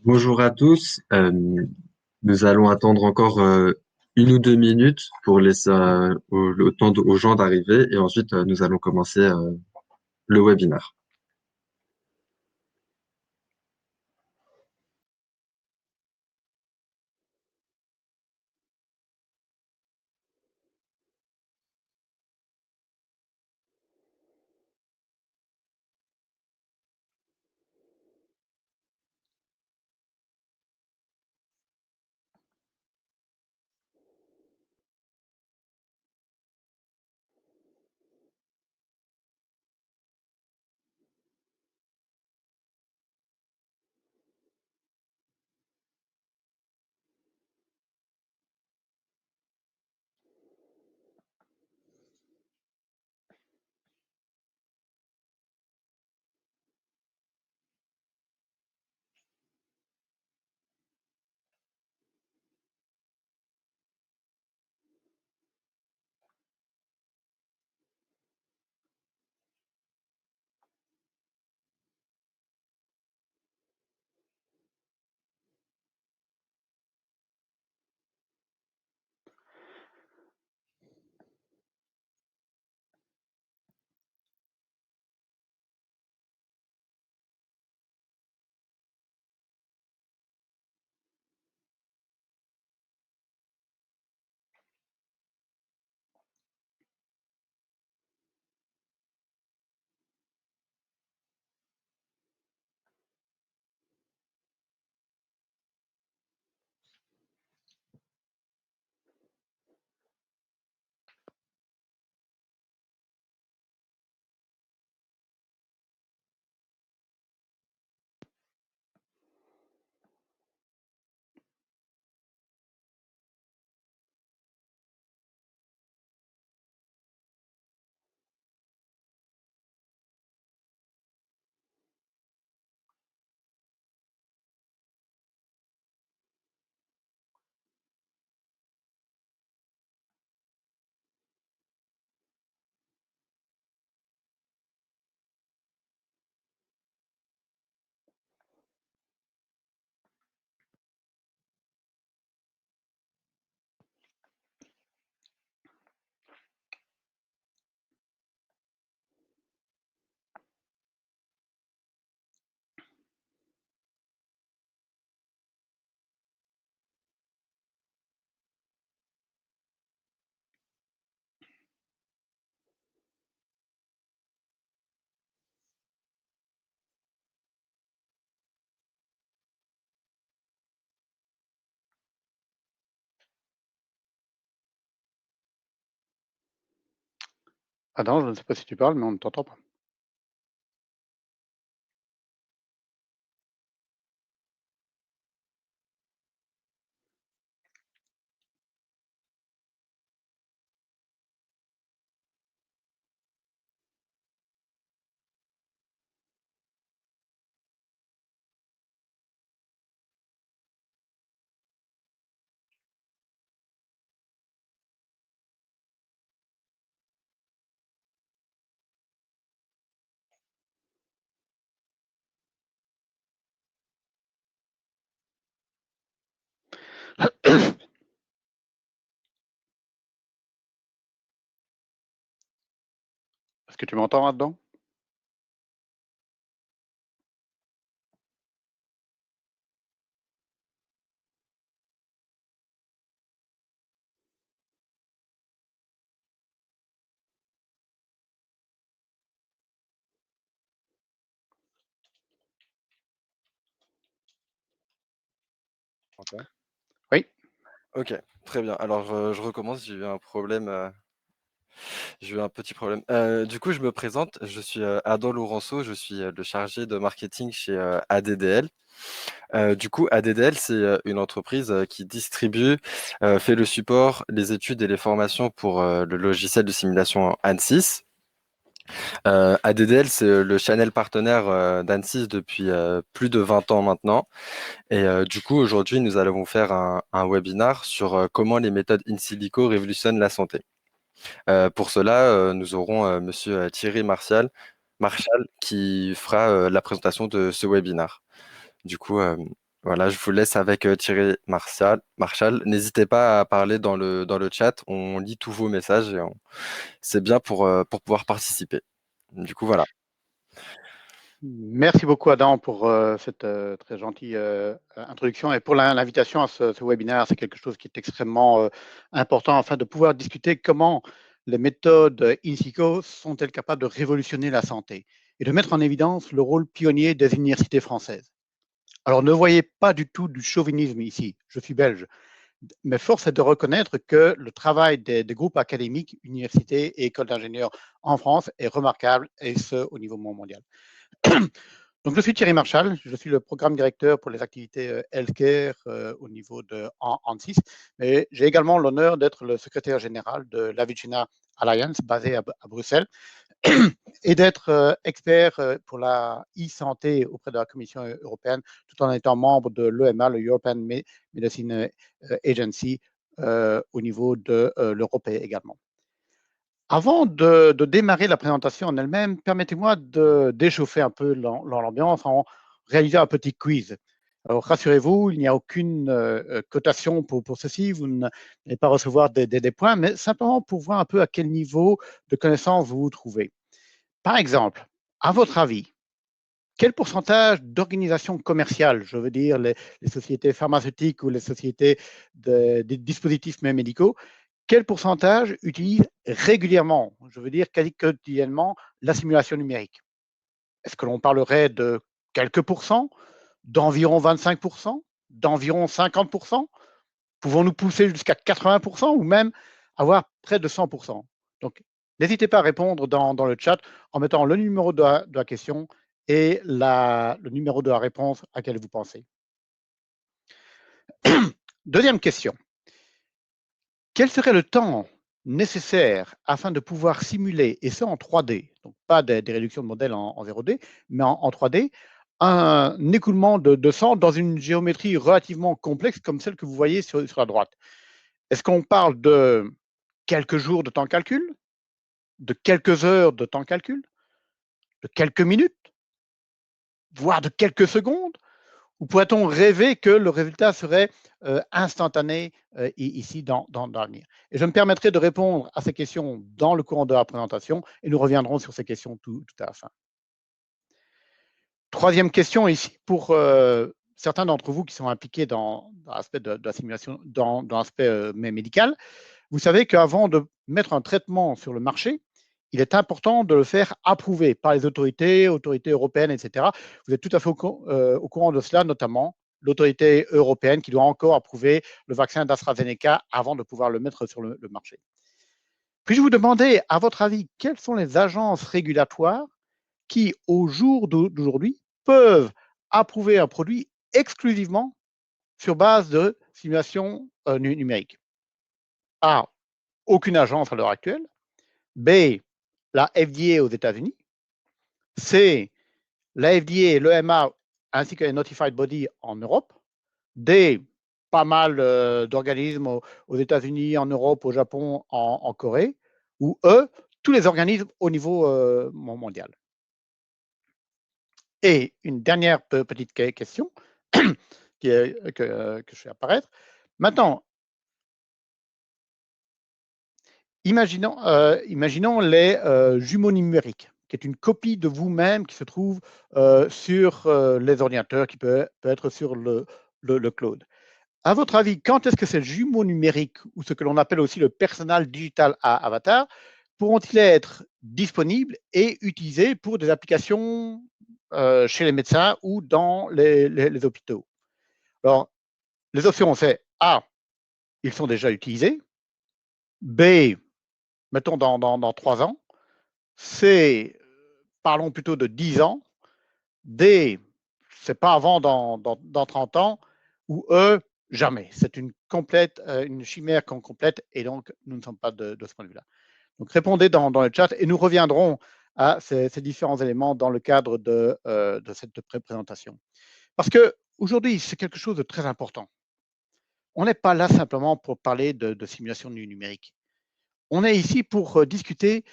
Bonjour à tous. Nous allons attendre encore 1 ou 2 minutes pour laisser le temps aux gens d'arriver et ensuite nous allons commencer le webinaire. Ah non, je ne sais pas si tu parles, mais on ne t'entend pas. Est-ce que tu m'entends là-dedans? Entends? Oui. Ok, très bien. Alors je recommence, j'ai eu un problème, j'ai eu un petit problème. Du coup, je me présente, je suis Adam Laurenceau, je suis le chargé de marketing chez ADDL. Du coup, ADDL, c'est une entreprise qui distribue, fait le support, les études et les formations pour le logiciel de simulation ANSYS. ADDL, c'est le channel partenaire d'ANSYS depuis plus de 20 ans maintenant. Et du coup, aujourd'hui, nous allons vous faire un webinar sur comment les méthodes in silico révolutionnent la santé. Pour cela, nous aurons Monsieur Thierry Marshall qui fera la présentation de ce webinar. Du coup, Voilà, je vous laisse avec Thierry Marshall. N'hésitez pas à parler dans le chat. On lit tous vos messages et c'est bien pour pouvoir participer. Du coup, voilà. Merci beaucoup, Adam, pour cette très gentille introduction et pour l'invitation à ce webinaire. C'est quelque chose qui est extrêmement important afin de pouvoir discuter comment les méthodes in situ sont-elles capables de révolutionner la santé et de mettre en évidence le rôle pionnier des universités françaises. Alors, ne voyez pas du tout du chauvinisme ici. Je suis belge. Mais force est de reconnaître que le travail des groupes académiques, universités et écoles d'ingénieurs en France est remarquable, et ce, au niveau mondial. Donc, je suis Thierry Marshall, je suis le programme directeur pour les activités healthcare au niveau de ANSYS, mais j'ai également l'honneur d'être le secrétaire général de l'Avicina Alliance, basée à Bruxelles, et d'être expert pour la e-santé auprès de la Commission européenne, tout en étant membre de l'EMA, le European Medicine Agency, au niveau de l'Europe également. Avant de démarrer la présentation en elle-même, permettez-moi d'échauffer un peu l'ambiance en réalisant un petit quiz. Alors, rassurez-vous, il n'y a aucune cotation pour ceci, vous n'allez pas recevoir des points, mais simplement pour voir un peu à quel niveau de connaissance vous vous trouvez. Par exemple, à votre avis, quel pourcentage d'organisations commerciales, je veux dire les sociétés pharmaceutiques ou les sociétés des dispositifs médicaux, quel pourcentage utilise régulièrement, je veux dire quasi quotidiennement, la simulation numérique? Est-ce que l'on parlerait de quelques pourcents, d'environ 25%, d'environ 50%? Pouvons-nous pousser jusqu'à 80% ou même avoir près de 100%? Donc, n'hésitez pas à répondre dans le chat en mettant le numéro de la question et le numéro de la réponse à laquelle vous pensez. Deuxième question. Quel serait le temps nécessaire afin de pouvoir simuler, et ça en 3D, donc pas des réductions de modèles en 0D, mais en 3D, un écoulement de sang dans une géométrie relativement complexe comme celle que vous voyez sur la droite? Est-ce qu'on parle de quelques jours de temps de calcul, de quelques heures de temps de calcul, de quelques minutes, voire de quelques secondes? Ou pourrait-on rêver que le résultat serait instantané ici dans l'avenir? Et je me permettrai de répondre à ces questions dans le courant de la présentation et nous reviendrons sur ces questions tout à la fin. Troisième question ici pour certains d'entre vous qui sont impliqués dans l'aspect de la simulation, dans l'aspect médical. Vous savez qu'avant de mettre un traitement sur le marché, il est important de le faire approuver par les autorités européennes, etc. Vous êtes tout à fait au courant de cela, notamment l'autorité européenne qui doit encore approuver le vaccin d'AstraZeneca avant de pouvoir le mettre sur le marché. Puis-je vous demander, à votre avis, quelles sont les agences régulatoires qui, au jour d'aujourd'hui, peuvent approuver un produit exclusivement sur base de simulation numérique? A, aucune agence à l'heure actuelle. B, la FDA aux États-Unis. C, la FDA et l'EMA ainsi que les Notified Bodies en Europe. D, pas mal d'organismes aux États-Unis, en Europe, au Japon, en Corée. Ou E, tous les organismes au niveau mondial. Et une dernière petite question que je fais apparaître. Maintenant, imaginons les jumeaux numériques, qui est une copie de vous-même qui se trouve sur les ordinateurs, qui peut être sur le cloud. À votre avis, quand est-ce que ces jumeaux numériques, ou ce que l'on appelle aussi le Personal Digital Avatar, pourront-ils être disponibles et utilisés pour des applications chez les médecins ou dans les hôpitaux? Alors, les options, c'est A, ils sont déjà utilisés. B, mettons dans 3 ans. C, parlons plutôt de 10 ans. D, c'est pas avant dans 30 ans. Ou E, jamais. C'est une chimère complète et donc nous ne sommes pas de ce point de vue-là. Donc répondez dans le chat et nous reviendrons à ces différents éléments dans le cadre de cette présentation. Parce qu'aujourd'hui, c'est quelque chose de très important. On n'est pas là simplement pour parler de simulation numérique. On est ici pour discuter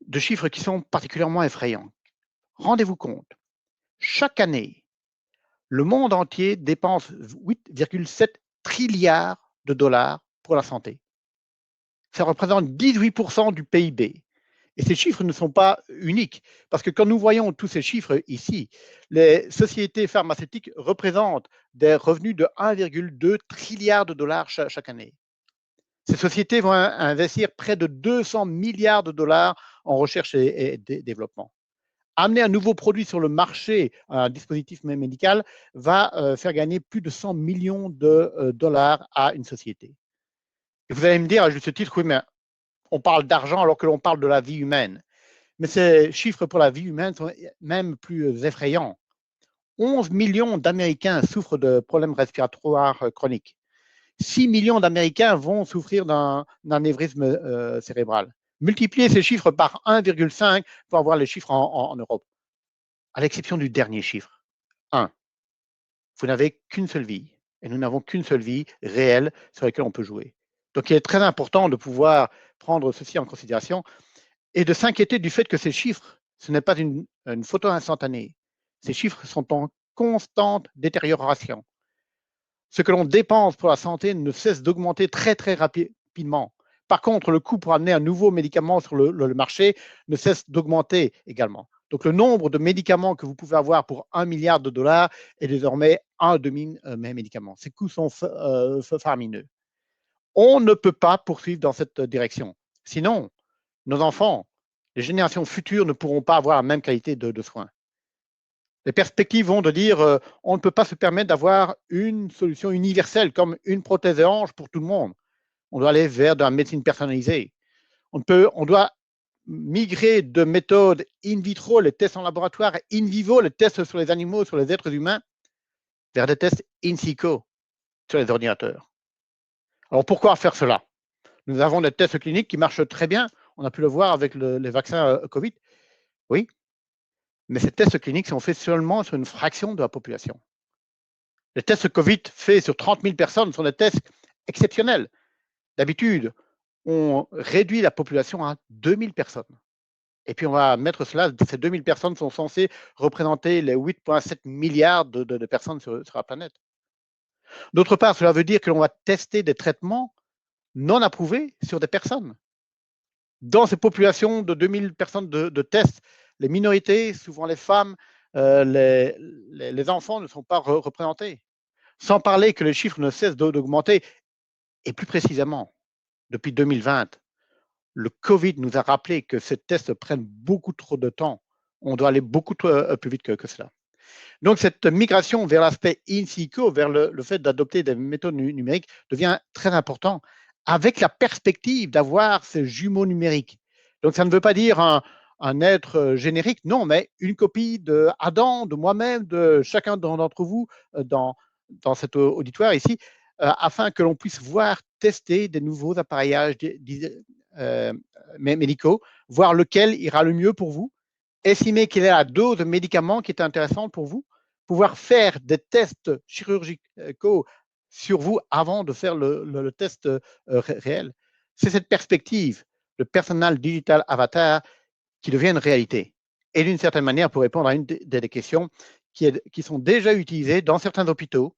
de chiffres qui sont particulièrement effrayants. Rendez-vous compte, chaque année, le monde entier dépense 8,7 trilliards de dollars pour la santé. Ça représente 18% du PIB. Et ces chiffres ne sont pas uniques, parce que quand nous voyons tous ces chiffres ici, les sociétés pharmaceutiques représentent des revenus de 1,2 trilliard de dollars chaque année. Ces sociétés vont investir près de 200 milliards de dollars en recherche et développement. Amener un nouveau produit sur le marché, un dispositif médical, va faire gagner plus de 100 millions de dollars à une société. Et vous allez me dire à juste titre, oui, mais on parle d'argent alors que l'on parle de la vie humaine. Mais ces chiffres pour la vie humaine sont même plus effrayants. 11 millions d'Américains souffrent de problèmes respiratoires chroniques. 6 millions d'Américains vont souffrir d'un anévrisme cérébral. Multipliez ces chiffres par 1,5 pour avoir les chiffres en Europe. À l'exception du dernier chiffre, 1. Vous n'avez qu'une seule vie. Et nous n'avons qu'une seule vie réelle sur laquelle on peut jouer. Donc il est très important de pouvoir prendre ceci en considération et de s'inquiéter du fait que ces chiffres, ce n'est pas une photo instantanée. Ces chiffres sont en constante détérioration. Ce que l'on dépense pour la santé ne cesse d'augmenter très, très rapidement. Par contre, le coût pour amener un nouveau médicament sur le marché ne cesse d'augmenter également. Donc, le nombre de médicaments que vous pouvez avoir pour 1 milliard de dollars est désormais un demi-médicament. Ces coûts sont faramineux. On ne peut pas poursuivre dans cette direction. Sinon, nos enfants, les générations futures ne pourront pas avoir la même qualité de soins. Les perspectives vont de dire on ne peut pas se permettre d'avoir une solution universelle comme une prothèse de hanche pour tout le monde. On doit aller vers de la médecine personnalisée. On doit migrer de méthodes in vitro, les tests en laboratoire, in vivo, les tests sur les animaux, sur les êtres humains, vers des tests in situ sur les ordinateurs. Alors pourquoi faire cela? Nous avons des tests cliniques qui marchent très bien. On a pu le voir avec les vaccins Covid. Oui, mais ces tests cliniques sont faits seulement sur une fraction de la population. Les tests Covid faits sur 30 000 personnes sont des tests exceptionnels. D'habitude, on réduit la population à 2 000 personnes. Et puis, on va mettre cela, ces 2 000 personnes sont censées représenter les 8,7 milliards de personnes sur la planète. D'autre part, cela veut dire que l'on va tester des traitements non approuvés sur des personnes. Dans ces populations de 2 000 personnes de tests, les minorités, souvent les femmes, les enfants ne sont pas représentés. Sans parler que les chiffres ne cessent d'augmenter. Et plus précisément, depuis 2020, le Covid nous a rappelé que ces tests prennent beaucoup trop de temps. On doit aller beaucoup plus vite que cela. Donc, cette migration vers l'aspect in situ, vers le fait d'adopter des méthodes numériques, devient très important avec la perspective d'avoir ces jumeaux numériques. Donc, ça ne veut pas dire un être générique, non, mais une copie de Adam, de moi-même, de chacun d'entre vous dans cet auditoire ici, afin que l'on puisse voir tester des nouveaux appareillages médicaux, voir lequel ira le mieux pour vous, estimer quelle est la dose de médicaments qui est intéressante pour vous, pouvoir faire des tests chirurgicaux sur vous avant de faire le test réel. C'est cette perspective, le Personal Digital Avatar, qui devient une réalité. Et d'une certaine manière, pour répondre à une des questions qui sont déjà utilisées dans certains hôpitaux,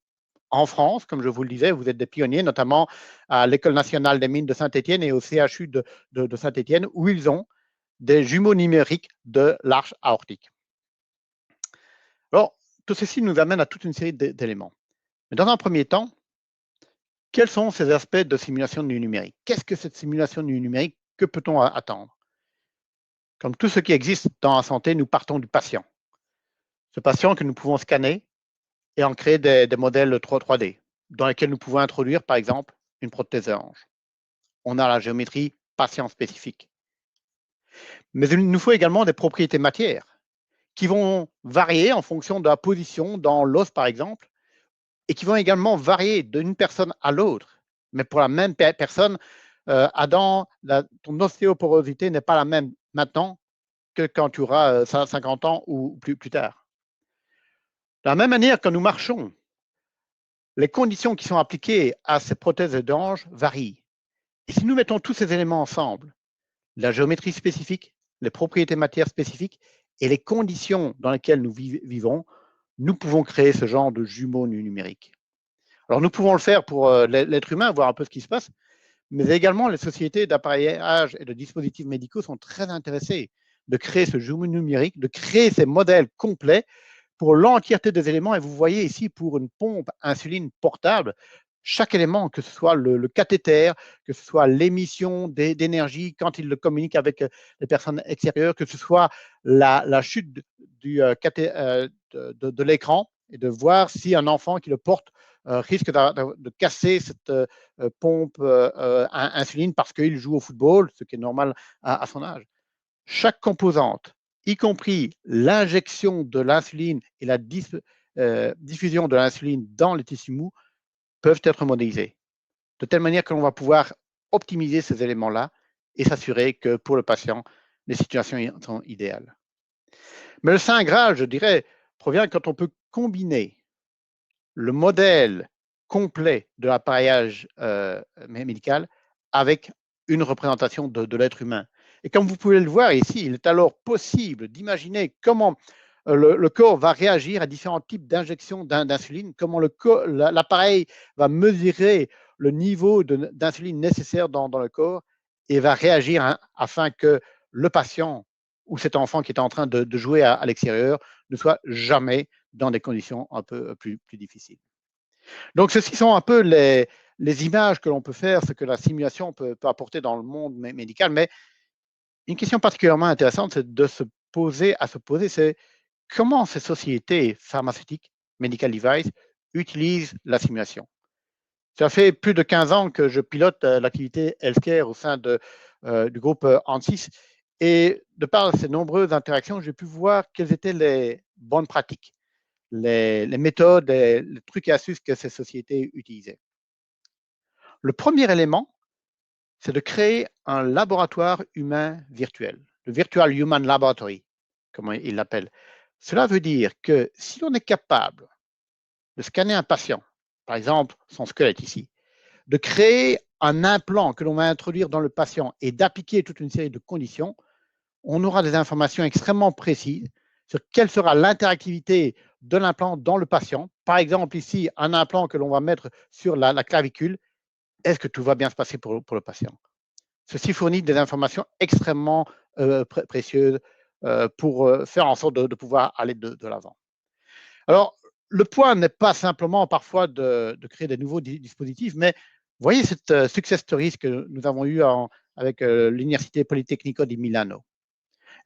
en France, comme je vous le disais, vous êtes des pionniers, notamment à l'École nationale des mines de Saint-Étienne et au CHU de Saint-Étienne, où ils ont des jumeaux numériques de l'arche aortique. Alors, tout ceci nous amène à toute une série d'éléments. Mais dans un premier temps, quels sont ces aspects de simulation du numérique? Qu'est-ce que cette simulation du numérique? Que peut-on attendre? Comme tout ce qui existe dans la santé, nous partons du patient. Ce patient que nous pouvons scanner et en créer des modèles 3D dans lesquels nous pouvons introduire, par exemple, une prothèse de hanche. On a la géométrie patient spécifique. Mais il nous faut également des propriétés matières qui vont varier en fonction de la position dans l'os, par exemple, et qui vont également varier d'une personne à l'autre. Mais pour la même personne, Adam, ton ostéoporosité n'est pas la même maintenant que quand tu auras 50 ans ou plus tard. De la même manière, quand nous marchons, les conditions qui sont appliquées à ces prothèses de hanche varient. Et si nous mettons tous ces éléments ensemble, la géométrie spécifique, les propriétés matières spécifiques et les conditions dans lesquelles nous vivons, nous pouvons créer ce genre de jumeaux numériques. Alors, nous pouvons le faire pour l'être humain, voir un peu ce qui se passe, mais également les sociétés d'appareillage et de dispositifs médicaux sont très intéressées de créer ce jumeau numérique, de créer ces modèles complets pour l'entièreté des éléments. Et vous voyez ici, pour une pompe insuline portable, chaque élément, que ce soit le cathéter, que ce soit l'émission d'énergie quand il le communique avec les personnes extérieures, que ce soit la chute de l'écran, et de voir si un enfant qui le porte risque de casser cette pompe insuline parce qu'il joue au football, ce qui est normal à son âge. Chaque composante, y compris l'injection de l'insuline et la diffusion de l'insuline dans les tissus mous, peuvent être modélisées, de telle manière que l'on va pouvoir optimiser ces éléments-là et s'assurer que pour le patient, les situations sont idéales. Mais le Saint Graal, je dirais, provient quand on peut combiner le modèle complet de l'appareillage médical avec une représentation de l'être humain. Et comme vous pouvez le voir ici, il est alors possible d'imaginer comment le corps va réagir à différents types d'injections d'insuline, comment l'appareil va mesurer le niveau d'insuline nécessaire dans le corps et va réagir afin que le patient ou cet enfant qui est en train de jouer à l'extérieur ne soit jamais dans des conditions un peu plus difficiles. Donc, ceci sont un peu les images que l'on peut faire, ce que la simulation peut apporter dans le monde médical. Mais une question particulièrement intéressante, c'est de se poser, c'est comment ces sociétés pharmaceutiques, medical device, utilisent la simulation. Ça fait plus de 15 ans que je pilote l'activité healthcare au sein du groupe Ansys. Et de par ces nombreuses interactions, j'ai pu voir quelles étaient les bonnes pratiques, les méthodes, les trucs et astuces que ces sociétés utilisaient. Le premier élément, c'est de créer un laboratoire humain virtuel, le Virtual Human Laboratory, comme il l'appelle. Cela veut dire que si on est capable de scanner un patient, par exemple son squelette ici, de créer un implant que l'on va introduire dans le patient et d'appliquer toute une série de conditions, on aura des informations extrêmement précises sur quelle sera l'interactivité de l'implant dans le patient. Par exemple, ici, un implant que l'on va mettre sur la clavicule, est-ce que tout va bien se passer pour le patient? Ceci fournit des informations extrêmement précieuses pour faire en sorte de pouvoir aller de l'avant. Alors, le point n'est pas simplement parfois de créer des nouveaux dispositifs, mais voyez cette success story que nous avons eue avec l'Université Politecnico di Milano.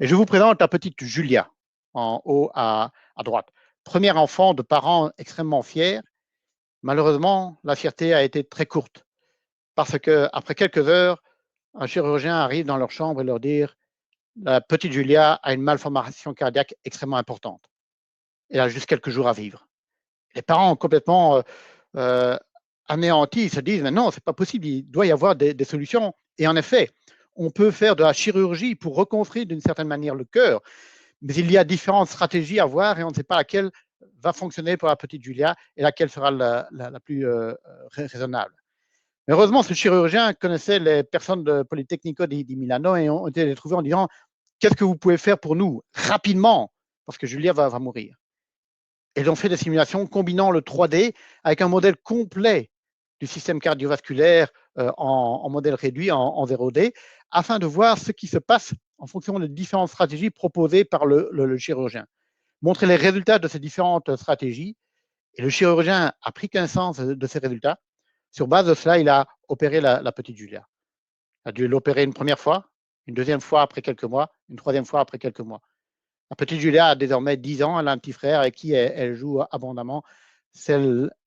Et je vous présente la petite Julia, en haut à droite. Premier enfant de parents extrêmement fiers. Malheureusement, la fierté a été très courte parce qu'après quelques heures, un chirurgien arrive dans leur chambre et leur dit « La petite Julia a une malformation cardiaque extrêmement importante. Elle a juste quelques jours à vivre. » Les parents complètement anéantis se disent « Mais non, ce n'est pas possible, il doit y avoir des solutions. » Et en effet, on peut faire de la chirurgie pour reconstruire d'une certaine manière le cœur, mais il y a différentes stratégies à voir et on ne sait pas laquelle va fonctionner pour la petite Julia et laquelle sera la plus raisonnable. Mais heureusement, ce chirurgien connaissait les personnes de Politecnico di Milano et ont été les trouver en disant « Qu'est-ce que vous pouvez faire pour nous rapidement parce que Julia va mourir ?» Et ils ont fait des simulations combinant le 3D avec un modèle complet du système cardiovasculaire en modèle réduit, en 0D, afin de voir ce qui se passe en fonction des différentes stratégies proposées par le chirurgien. Montrer les résultats de ces différentes stratégies. Et le chirurgien a pris connaissance de ces résultats. Sur base de cela, il a opéré la petite Julia. Il a dû l'opérer une première fois, une deuxième fois après quelques mois, une troisième fois après quelques mois. La petite Julia a désormais 10 ans, elle a un petit frère avec qui elle joue abondamment. C'est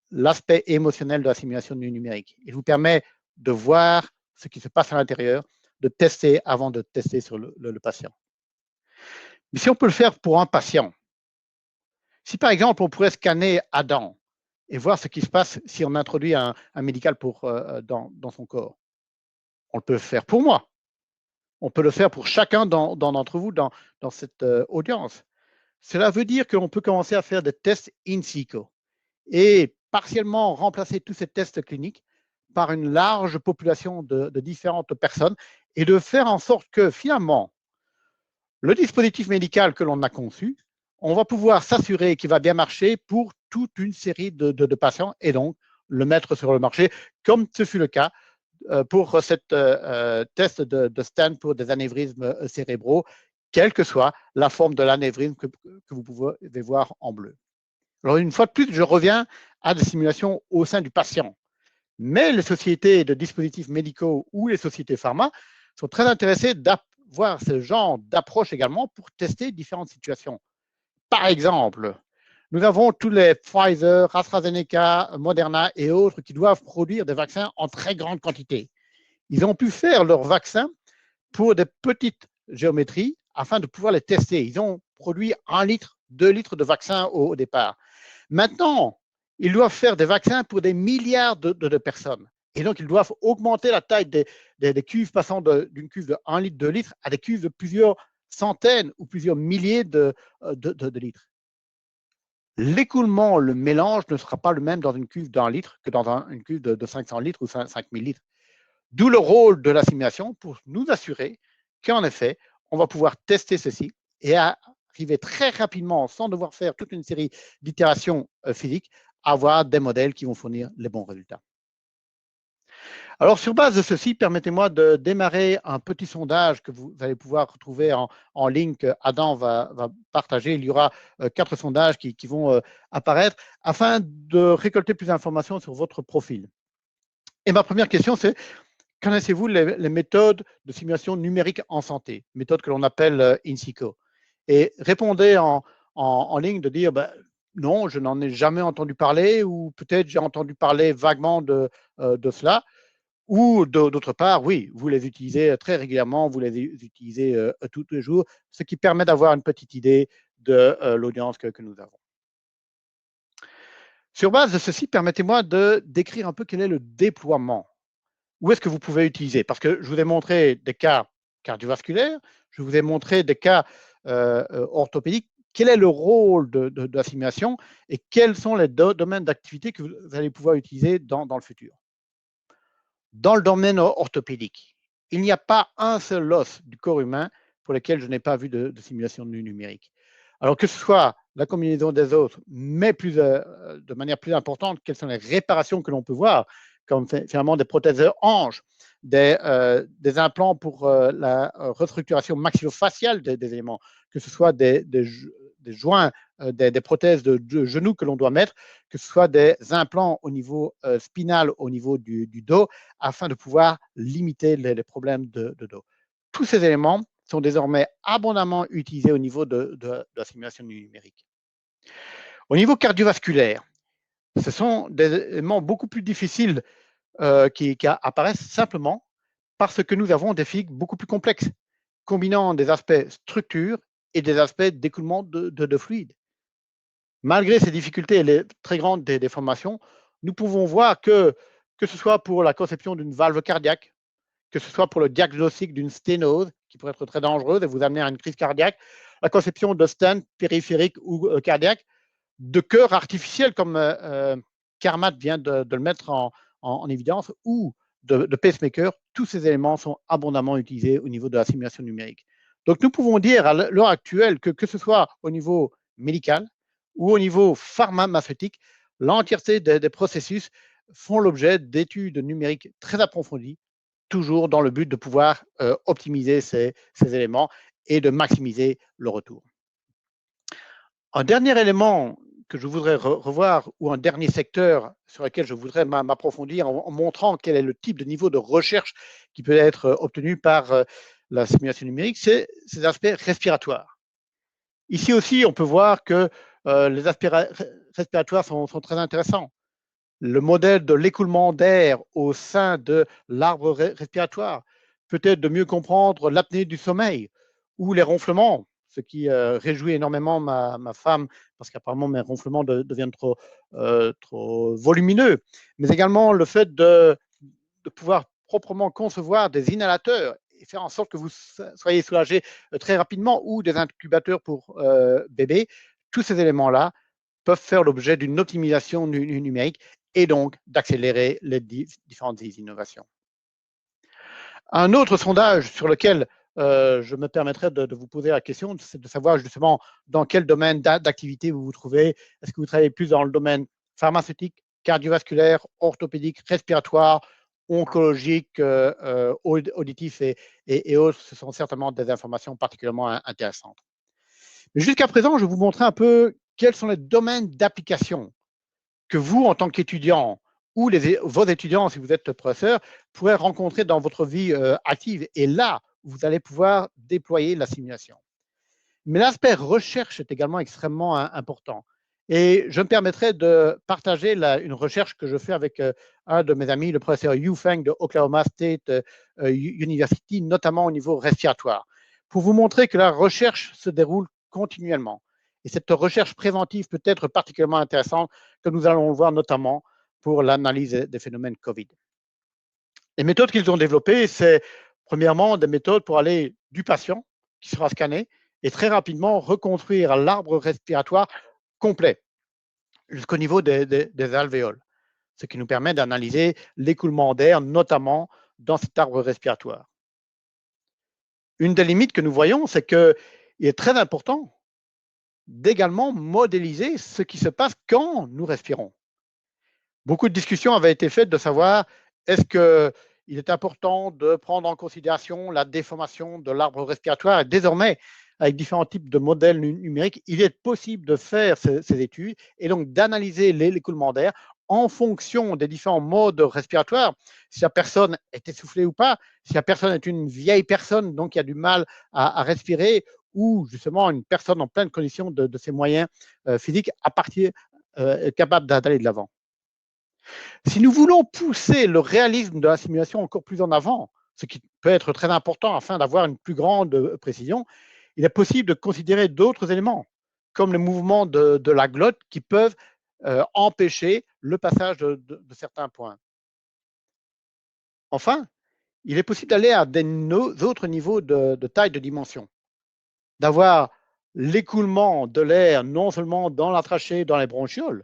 l'aspect émotionnel de la simulation du numérique. Il vous permet de voir ce qui se passe à l'intérieur, de tester avant de tester sur le patient. Mais si on peut le faire pour un patient, si par exemple on pourrait scanner Adam et voir ce qui se passe si on introduit un médical dans son corps, on le peut faire pour moi. On peut le faire pour chacun d'entre vous dans cette audience. Cela veut dire qu'on peut commencer à faire des tests in situ et partiellement remplacer tous ces tests cliniques par une large population de différentes personnes et de faire en sorte que finalement, le dispositif médical que l'on a conçu on va pouvoir s'assurer qu'il va bien marcher pour toute une série de patients et donc le mettre sur le marché, comme ce fut le cas pour cette test de stent pour des anévrismes cérébraux, quelle que soit la forme de l'anévrisme que vous pouvez voir en bleu. Alors, une fois de plus, je reviens à des simulations au sein du patient. Mais les sociétés de dispositifs médicaux ou les sociétés pharma sont très intéressées d'avoir ce genre d'approche également pour tester différentes situations. Par exemple, nous avons tous les Pfizer, AstraZeneca, Moderna et autres qui doivent produire des vaccins en très grande quantité. Ils ont pu faire leurs vaccins pour des petites géométries afin de pouvoir les tester. Ils ont produit 1 litre, 2 litres de vaccins au départ. Maintenant, ils doivent faire des vaccins pour des milliards de personnes. Et donc, ils doivent augmenter la taille des cuves, passant d'une cuve de 1 litre, 2 litres, à des cuves de plusieurs centaines ou plusieurs milliers de litres. L'écoulement, le mélange ne sera pas le même dans une cuve d'1 litre que dans une cuve de 500 litres ou 5000 litres. D'où le rôle de la simulation pour nous assurer qu'en effet, on va pouvoir tester ceci et arriver très rapidement, sans devoir faire toute une série d'itérations physiques, à avoir des modèles qui vont fournir les bons résultats. Alors, sur base de ceci, permettez-moi de démarrer un petit sondage que vous allez pouvoir retrouver en ligne que Adam va partager. Il y aura 4 sondages qui vont apparaître afin de récolter plus d'informations sur votre profil. Et ma première question, c'est: connaissez-vous les méthodes de simulation numérique en santé, méthodes que l'on appelle InSiCo? Et répondez en ligne de dire non, je n'en ai jamais entendu parler, ou peut-être j'ai entendu parler vaguement de cela, ou d'autre part, oui, vous les utilisez très régulièrement, vous les utilisez tous les jours, ce qui permet d'avoir une petite idée de l'audience que nous avons. Sur base de ceci, permettez-moi de décrire un peu quel est le déploiement. Où est-ce que vous pouvez utiliser? Parce que je vous ai montré des cas cardiovasculaires, je vous ai montré des cas orthopédiques. Quel est le rôle de la simulation et quels sont les domaines d'activité que vous allez pouvoir utiliser dans le futur? Dans le domaine orthopédique, il n'y a pas un seul os du corps humain pour lequel je n'ai pas vu de simulation numérique. Alors que ce soit la combinaison des os, mais de manière plus importante, quelles sont les réparations que l'on peut voir, comme finalement des prothèses de hanches, des implants pour la restructuration maxillofaciale des éléments, que ce soit des joints, des prothèses de genoux que l'on doit mettre, que ce soit des implants au niveau spinal, au niveau du dos, afin de pouvoir limiter les problèmes de dos. Tous ces éléments sont désormais abondamment utilisés au niveau de la simulation numérique. Au niveau cardiovasculaire, ce sont des éléments beaucoup plus difficiles qui apparaissent simplement parce que nous avons des physiques beaucoup plus complexes, combinant des aspects structure et des aspects d'écoulement de fluide. Malgré ces difficultés et les très grandes déformations, nous pouvons voir que ce soit pour la conception d'une valve cardiaque, que ce soit pour le diagnostic d'une sténose, qui pourrait être très dangereuse et vous amener à une crise cardiaque, la conception de stents périphériques ou cardiaques, de cœurs artificiels comme Carmat vient de le mettre en évidence, ou de pacemaker, tous ces éléments sont abondamment utilisés au niveau de la simulation numérique. Donc nous pouvons dire à l'heure actuelle que ce soit au niveau médical ou au niveau pharmaceutique, l'entièreté des processus font l'objet d'études numériques très approfondies, toujours dans le but de pouvoir optimiser ces éléments et de maximiser le retour. Un dernier élément que je voudrais revoir, ou un dernier secteur sur lequel je voudrais m'approfondir en montrant quel est le type de niveau de recherche qui peut être obtenu par la simulation numérique, c'est ces aspects respiratoires. Ici aussi, on peut voir que les aspects respiratoires sont très intéressants. Le modèle de l'écoulement d'air au sein de l'arbre respiratoire, peut-être de mieux comprendre l'apnée du sommeil ou les ronflements, ce qui réjouit énormément ma femme, parce qu'apparemment mes ronflements deviennent trop volumineux, mais également le fait de pouvoir proprement concevoir des inhalateurs et faire en sorte que vous soyez soulagé très rapidement, ou des incubateurs pour bébés. Tous ces éléments-là peuvent faire l'objet d'une optimisation numérique et donc d'accélérer les différentes innovations. Un autre sondage sur lequel je me permettrai de vous poser la question, c'est de savoir justement dans quel domaine d'activité vous vous trouvez. Est-ce que vous travaillez plus dans le domaine pharmaceutique, cardiovasculaire, orthopédique, respiratoire, oncologique, auditif et autres? Ce sont certainement des informations particulièrement intéressantes. Mais jusqu'à présent, je vais vous montrer un peu quels sont les domaines d'application que vous, en tant qu'étudiant, ou vos étudiants, si vous êtes professeur, pourraient rencontrer dans votre vie active. Et là, vous allez pouvoir déployer la simulation. Mais l'aspect recherche est également extrêmement important. Et je me permettrai de partager une recherche que je fais avec un de mes amis, le professeur Yu Feng de Oklahoma State University, notamment au niveau respiratoire, pour vous montrer que la recherche se déroule continuellement. Et cette recherche préventive peut être particulièrement intéressante, que nous allons voir notamment pour l'analyse des phénomènes COVID. Les méthodes qu'ils ont développées, c'est premièrement des méthodes pour aller du patient qui sera scanné et très rapidement reconstruire l'arbre respiratoire complet jusqu'au niveau des alvéoles, ce qui nous permet d'analyser l'écoulement d'air, notamment dans cet arbre respiratoire. Une des limites que nous voyons, c'est qu'il est très important d'également modéliser ce qui se passe quand nous respirons. Beaucoup de discussions avaient été faites de savoir est-ce qu'il est important de prendre en considération la déformation de l'arbre respiratoire. Et désormais, avec différents types de modèles numériques, il est possible de faire ces études et donc d'analyser l'écoulement d'air en fonction des différents modes respiratoires, si la personne est essoufflée ou pas, si la personne est une vieille personne, donc qui a du mal à respirer, ou justement une personne en pleine condition de ses moyens physiques capable d'aller de l'avant. Si nous voulons pousser le réalisme de la simulation encore plus en avant, ce qui peut être très important afin d'avoir une plus grande précision, il est possible de considérer d'autres éléments, comme le mouvement de la glotte qui peuvent empêcher le passage de certains points. Enfin, il est possible d'aller à d'autres niveaux de taille de dimension, d'avoir l'écoulement de l'air non seulement dans la trachée, dans les bronchioles,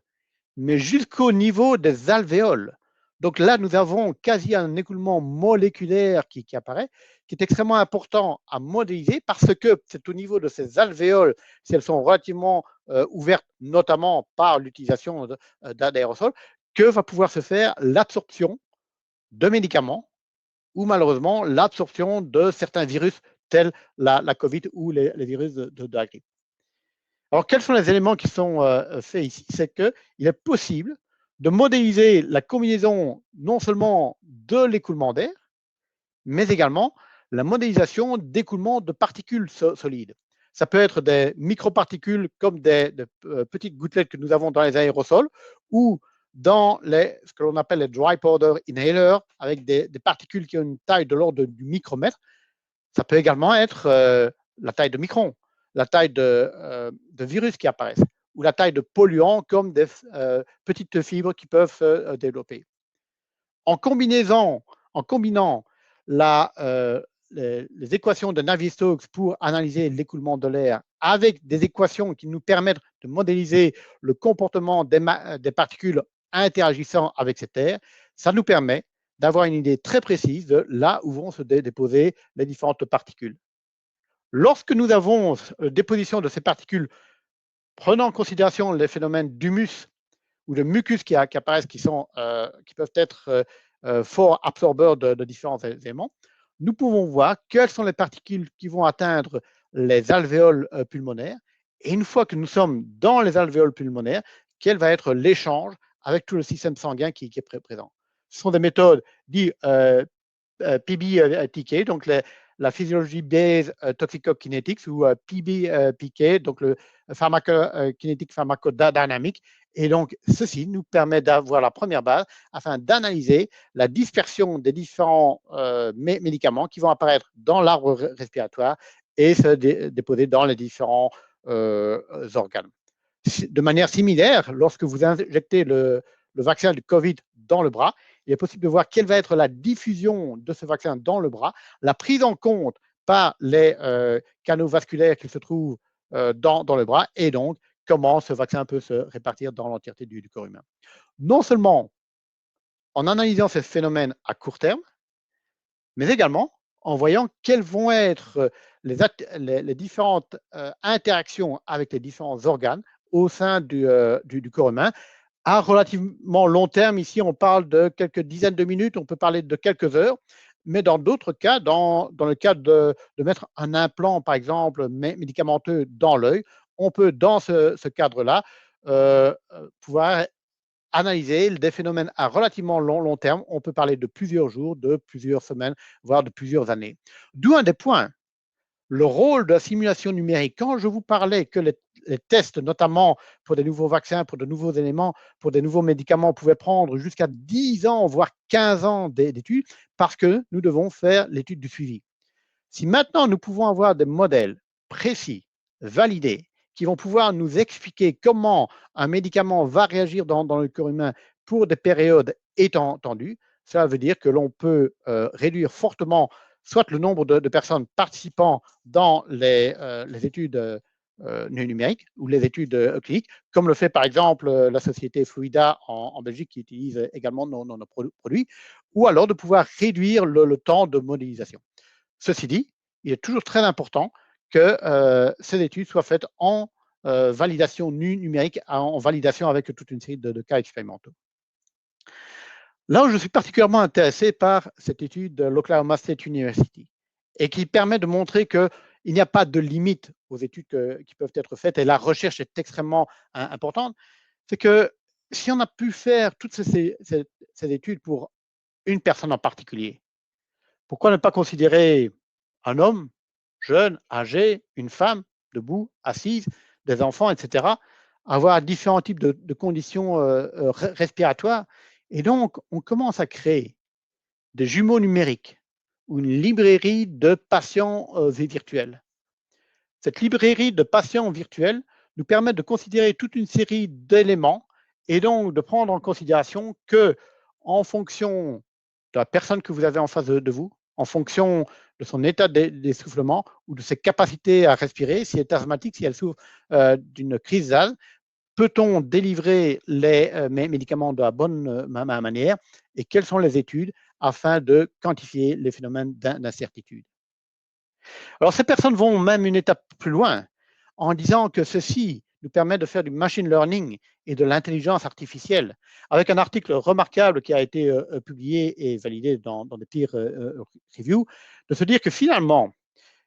mais jusqu'au niveau des alvéoles. Donc là, nous avons quasi un écoulement moléculaire qui apparaît, qui est extrêmement important à modéliser parce que c'est au niveau de ces alvéoles, si elles sont relativement ouvertes, notamment par l'utilisation d'aérosols, que va pouvoir se faire l'absorption de médicaments ou malheureusement l'absorption de certains virus tels la COVID ou les virus de la grippe. Alors, quels sont les éléments qui sont faits ici? C'est qu'il est possible de modéliser la combinaison non seulement de l'écoulement d'air, mais également la modélisation d'écoulement de particules solides. Ça peut être des microparticules comme des petites gouttelettes que nous avons dans les aérosols ou dans ce que l'on appelle les dry powder inhalers avec des particules qui ont une taille de l'ordre du micromètre. Ça peut également être la taille de microns, la taille de virus qui apparaissent ou la taille de polluants comme des petites fibres qui peuvent se développer. En combinant les équations de Navier-Stokes pour analyser l'écoulement de l'air avec des équations qui nous permettent de modéliser le comportement des particules interagissant avec cet air, ça nous permet d'avoir une idée très précise de là où vont se déposer les différentes particules. Lorsque nous avons déposition de ces particules, prenant en considération les phénomènes d'humus ou de mucus qui apparaissent, qui peuvent être forts absorbeurs de différents éléments, nous pouvons voir quelles sont les particules qui vont atteindre les alvéoles pulmonaires. Et une fois que nous sommes dans les alvéoles pulmonaires, quel va être l'échange avec tout le système sanguin qui est présent. Ce sont des méthodes dites PBPK, donc la physiologie base toxicokinetics ou PBPK, donc le pharmacokinétique pharmacodynamique. Et donc, ceci nous permet d'avoir la première base afin d'analyser la dispersion des différents médicaments qui vont apparaître dans l'arbre respiratoire et se déposer dans les différents organes. De manière similaire, lorsque vous injectez le vaccin du COVID dans le bras, il est possible de voir quelle va être la diffusion de ce vaccin dans le bras, la prise en compte par les canaux vasculaires qui se trouvent dans le bras et donc comment ce vaccin peut se répartir dans l'entièreté du corps humain. Non seulement en analysant ces phénomènes à court terme, mais également en voyant quelles vont être les différentes interactions avec les différents organes au sein du corps humain. À relativement long terme, ici, on parle de quelques dizaines de minutes, on peut parler de quelques heures, mais dans d'autres cas, dans le cas de mettre un implant, par exemple, médicamenteux dans l'œil, on peut, dans ce cadre-là, pouvoir analyser des phénomènes à relativement long terme. On peut parler de plusieurs jours, de plusieurs semaines, voire de plusieurs années. D'où un des points, le rôle de la simulation numérique. Quand je vous parlais que les tests, notamment pour des nouveaux vaccins, pour de nouveaux éléments, pour des nouveaux médicaments, pouvaient prendre jusqu'à 10 ans, voire 15 ans d'études, parce que nous devons faire l'étude du suivi. Si maintenant nous pouvons avoir des modèles précis, validés, qui vont pouvoir nous expliquer comment un médicament va réagir dans le corps humain pour des périodes étendues, ça veut dire que l'on peut réduire fortement soit le nombre de personnes participant dans les études numériques ou les études cliniques, comme le fait par exemple la société Fluida en Belgique qui utilise également nos produits, ou alors de pouvoir réduire le temps de modélisation. Ceci dit, il est toujours très important que ces études soient faites en validation numérique, en validation avec toute une série de cas expérimentaux. Là où je suis particulièrement intéressé par cette étude de l'Oklahoma State University et qui permet de montrer qu'il n'y a pas de limite aux études qui peuvent être faites et la recherche est extrêmement importante, c'est que si on a pu faire toutes ces études pour une personne en particulier, pourquoi ne pas considérer un homme jeune, âgé, une femme, debout, assise, des enfants, etc., avoir différents types de conditions respiratoires. Et donc, on commence à créer des jumeaux numériques ou une librairie de patients virtuels. Cette librairie de patients virtuels nous permet de considérer toute une série d'éléments et donc de prendre en considération que, en fonction de la personne que vous avez en face de vous, en fonction de son état d'essoufflement ou de ses capacités à respirer, si elle est asthmatique, si elle souffre d'une crise d'asthme, peut-on délivrer les médicaments de la bonne manière et quelles sont les études afin de quantifier les phénomènes d'incertitude. Alors, ces personnes vont même une étape plus loin en disant que ceci nous permet de faire du machine learning et de l'intelligence artificielle, avec un article remarquable qui a été publié et validé dans des peer reviews, de se dire que finalement,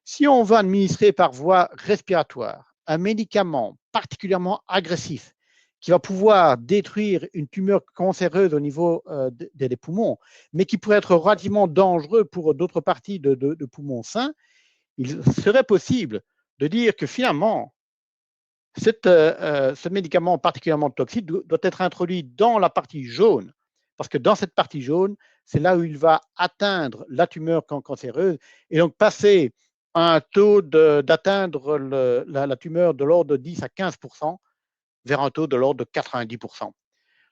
si on veut administrer par voie respiratoire un médicament particulièrement agressif qui va pouvoir détruire une tumeur cancéreuse au niveau des poumons, mais qui pourrait être relativement dangereux pour d'autres parties de poumons sains, il serait possible de dire que finalement, ce médicament particulièrement toxique doit être introduit dans la partie jaune, parce que dans cette partie jaune, c'est là où il va atteindre la tumeur cancéreuse et donc passer à un taux d'atteindre la tumeur de l'ordre de 10 à 15% vers un taux de l'ordre de 90%.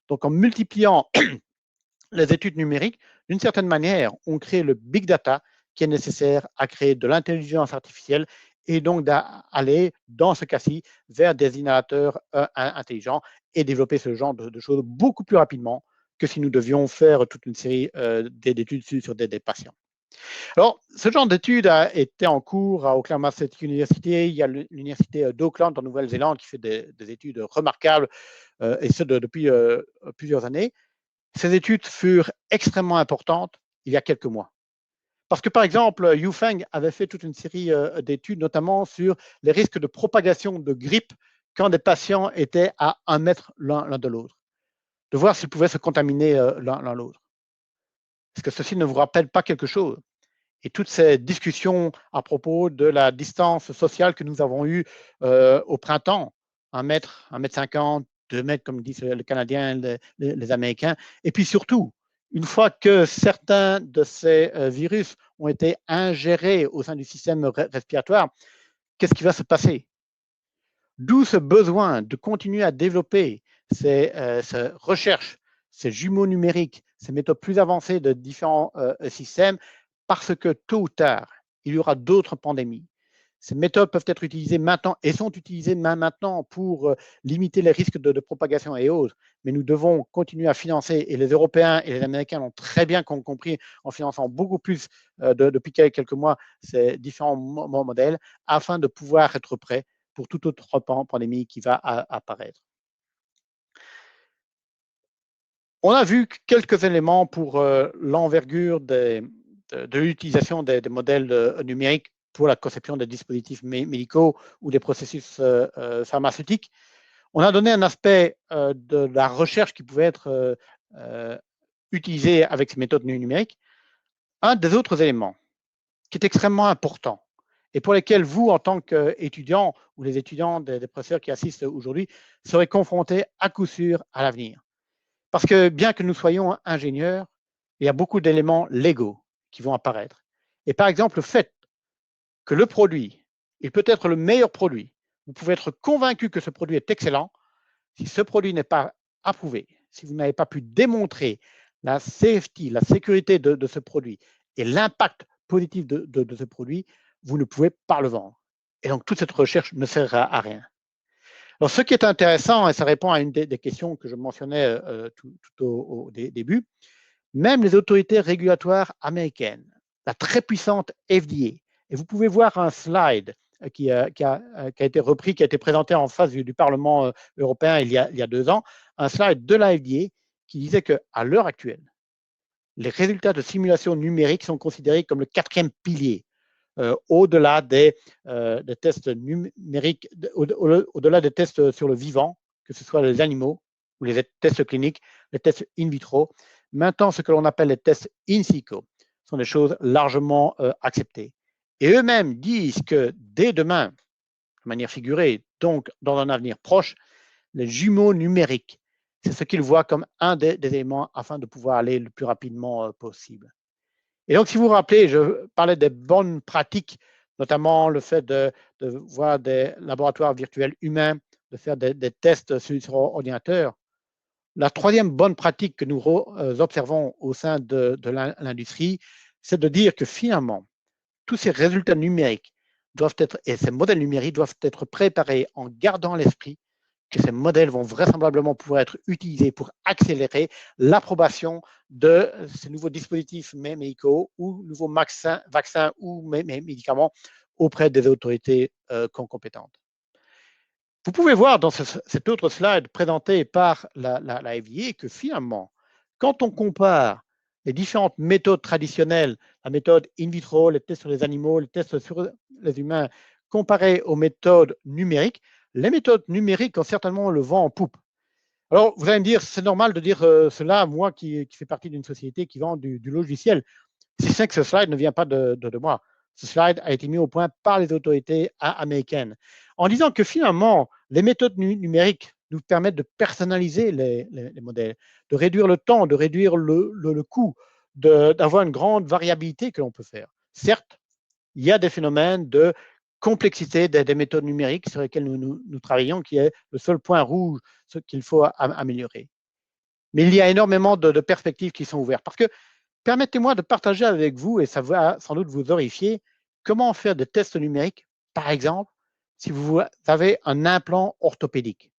Donc en multipliant les études numériques, d'une certaine manière, on crée le big data qui est nécessaire à créer de l'intelligence artificielle et donc d'aller, dans ce cas-ci, vers des inhalateurs intelligents et développer ce genre de choses beaucoup plus rapidement que si nous devions faire toute une série d'études sur des patients. Alors, ce genre d'études a été en cours à Oklahoma State University. Il y a l'université d'Auckland en Nouvelle-Zélande qui fait des études remarquables, et ce depuis plusieurs années. Ces études furent extrêmement importantes il y a quelques mois. Parce que, par exemple, Yufeng avait fait toute une série d'études, notamment sur les risques de propagation de grippe quand des patients étaient à 1 mètre l'un de l'autre, de voir s'ils pouvaient se contaminer l'un l'autre. Est-ce que ceci ne vous rappelle pas quelque chose? Et toutes ces discussions à propos de la distance sociale que nous avons eue au printemps, 1 mètre, 1,50 m, 2 mètres, comme disent les Canadiens, les Américains. Et puis surtout, une fois que certains de ces virus ont été ingérés au sein du système respiratoire, qu'est-ce qui va se passer? D'où ce besoin de continuer à développer ces recherches, ces jumeaux numériques, ces méthodes plus avancées de différents systèmes, parce que tôt ou tard, il y aura d'autres pandémies. Ces méthodes peuvent être utilisées maintenant et sont utilisées maintenant pour limiter les risques de propagation et autres. Mais nous devons continuer à financer, et les Européens et les Américains l'ont très bien compris en finançant beaucoup plus depuis quelques mois ces différents modèles afin de pouvoir être prêts pour toute autre pandémie qui va apparaître. On a vu quelques éléments pour l'envergure de l'utilisation des modèles numériques pour la conception des dispositifs médicaux ou des processus pharmaceutiques. On a donné un aspect de la recherche qui pouvait être utilisé avec ces méthodes numériques. Un des autres éléments qui est extrêmement important et pour lesquels vous, en tant qu'étudiants ou les étudiants des professeurs qui assistent aujourd'hui, serez confrontés à coup sûr à l'avenir. Parce que bien que nous soyons ingénieurs, il y a beaucoup d'éléments légaux qui vont apparaître. Et par exemple, le fait que le produit, il peut être le meilleur produit, vous pouvez être convaincu que ce produit est excellent, si ce produit n'est pas approuvé, si vous n'avez pas pu démontrer la safety, la sécurité de ce produit et l'impact positif de ce produit, vous ne pouvez pas le vendre. Et donc, toute cette recherche ne sert à rien. Alors, ce qui est intéressant, et ça répond à une des questions que je mentionnais tout au début, même les autorités régulatoires américaines, la très puissante FDA, et vous pouvez voir un slide qui a été repris, qui a été présenté en face du Parlement européen il y a 2 ans, un slide de la FDA qui disait qu'à l'heure actuelle, les résultats de simulation numérique sont considérés comme le 4e pilier au-delà des tests numériques, au-delà des tests sur le vivant, que ce soit les animaux ou les tests cliniques, les tests in vitro. Maintenant, ce que l'on appelle les tests in situ sont des choses largement acceptées. Et eux-mêmes disent que dès demain, de manière figurée, donc dans un avenir proche, les jumeaux numériques, c'est ce qu'ils voient comme un des éléments afin de pouvoir aller le plus rapidement possible. Et donc, si vous vous rappelez, je parlais des bonnes pratiques, notamment le fait de voir des laboratoires virtuels humains, de faire des tests sur ordinateur. La 3e bonne pratique que nous observons au sein de l'industrie, c'est de dire que finalement, tous ces résultats numériques doivent être, et ces modèles numériques doivent être préparés en gardant à l'esprit que ces modèles vont vraisemblablement pouvoir être utilisés pour accélérer l'approbation de ces nouveaux dispositifs médicaux ou nouveaux vaccins ou médicaments auprès des autorités compétentes. Vous pouvez voir dans cet autre slide présenté par la FDA que finalement, quand on compare les différentes méthodes traditionnelles, la méthode in vitro, les tests sur les animaux, les tests sur les humains, comparées aux méthodes numériques, les méthodes numériques ont certainement le vent en poupe. Alors, vous allez me dire, c'est normal de dire cela, moi qui fais partie d'une société qui vend du logiciel. Si c'est que ce slide ne vient pas de moi. Ce slide a été mis au point par les autorités américaines en disant que finalement, les méthodes numériques nous permettent de personnaliser les modèles, de réduire le temps, de réduire le coût, d'avoir une grande variabilité que l'on peut faire. Certes, il y a des phénomènes de complexité des méthodes numériques sur lesquelles nous travaillons, qui est le seul point rouge, ce qu'il faut améliorer. Mais il y a énormément de perspectives qui sont ouvertes. Parce que permettez-moi de partager avec vous, et ça va sans doute vous horrifier, comment faire des tests numériques, par exemple, si vous avez un implant orthopédique.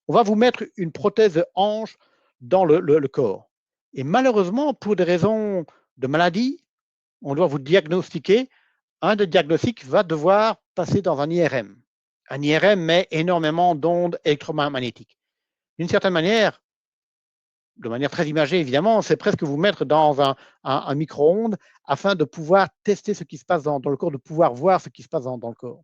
On va vous mettre une prothèse de hanche dans le corps. Et malheureusement, pour des raisons de maladie, on doit vous diagnostiquer. Un des diagnostics va devoir passer dans un IRM. Un IRM met énormément d'ondes électromagnétiques. D'une certaine manière, de manière très imagée évidemment, c'est presque vous mettre dans un micro-ondes afin de pouvoir tester ce qui se passe dans le corps, de pouvoir voir ce qui se passe dans le corps.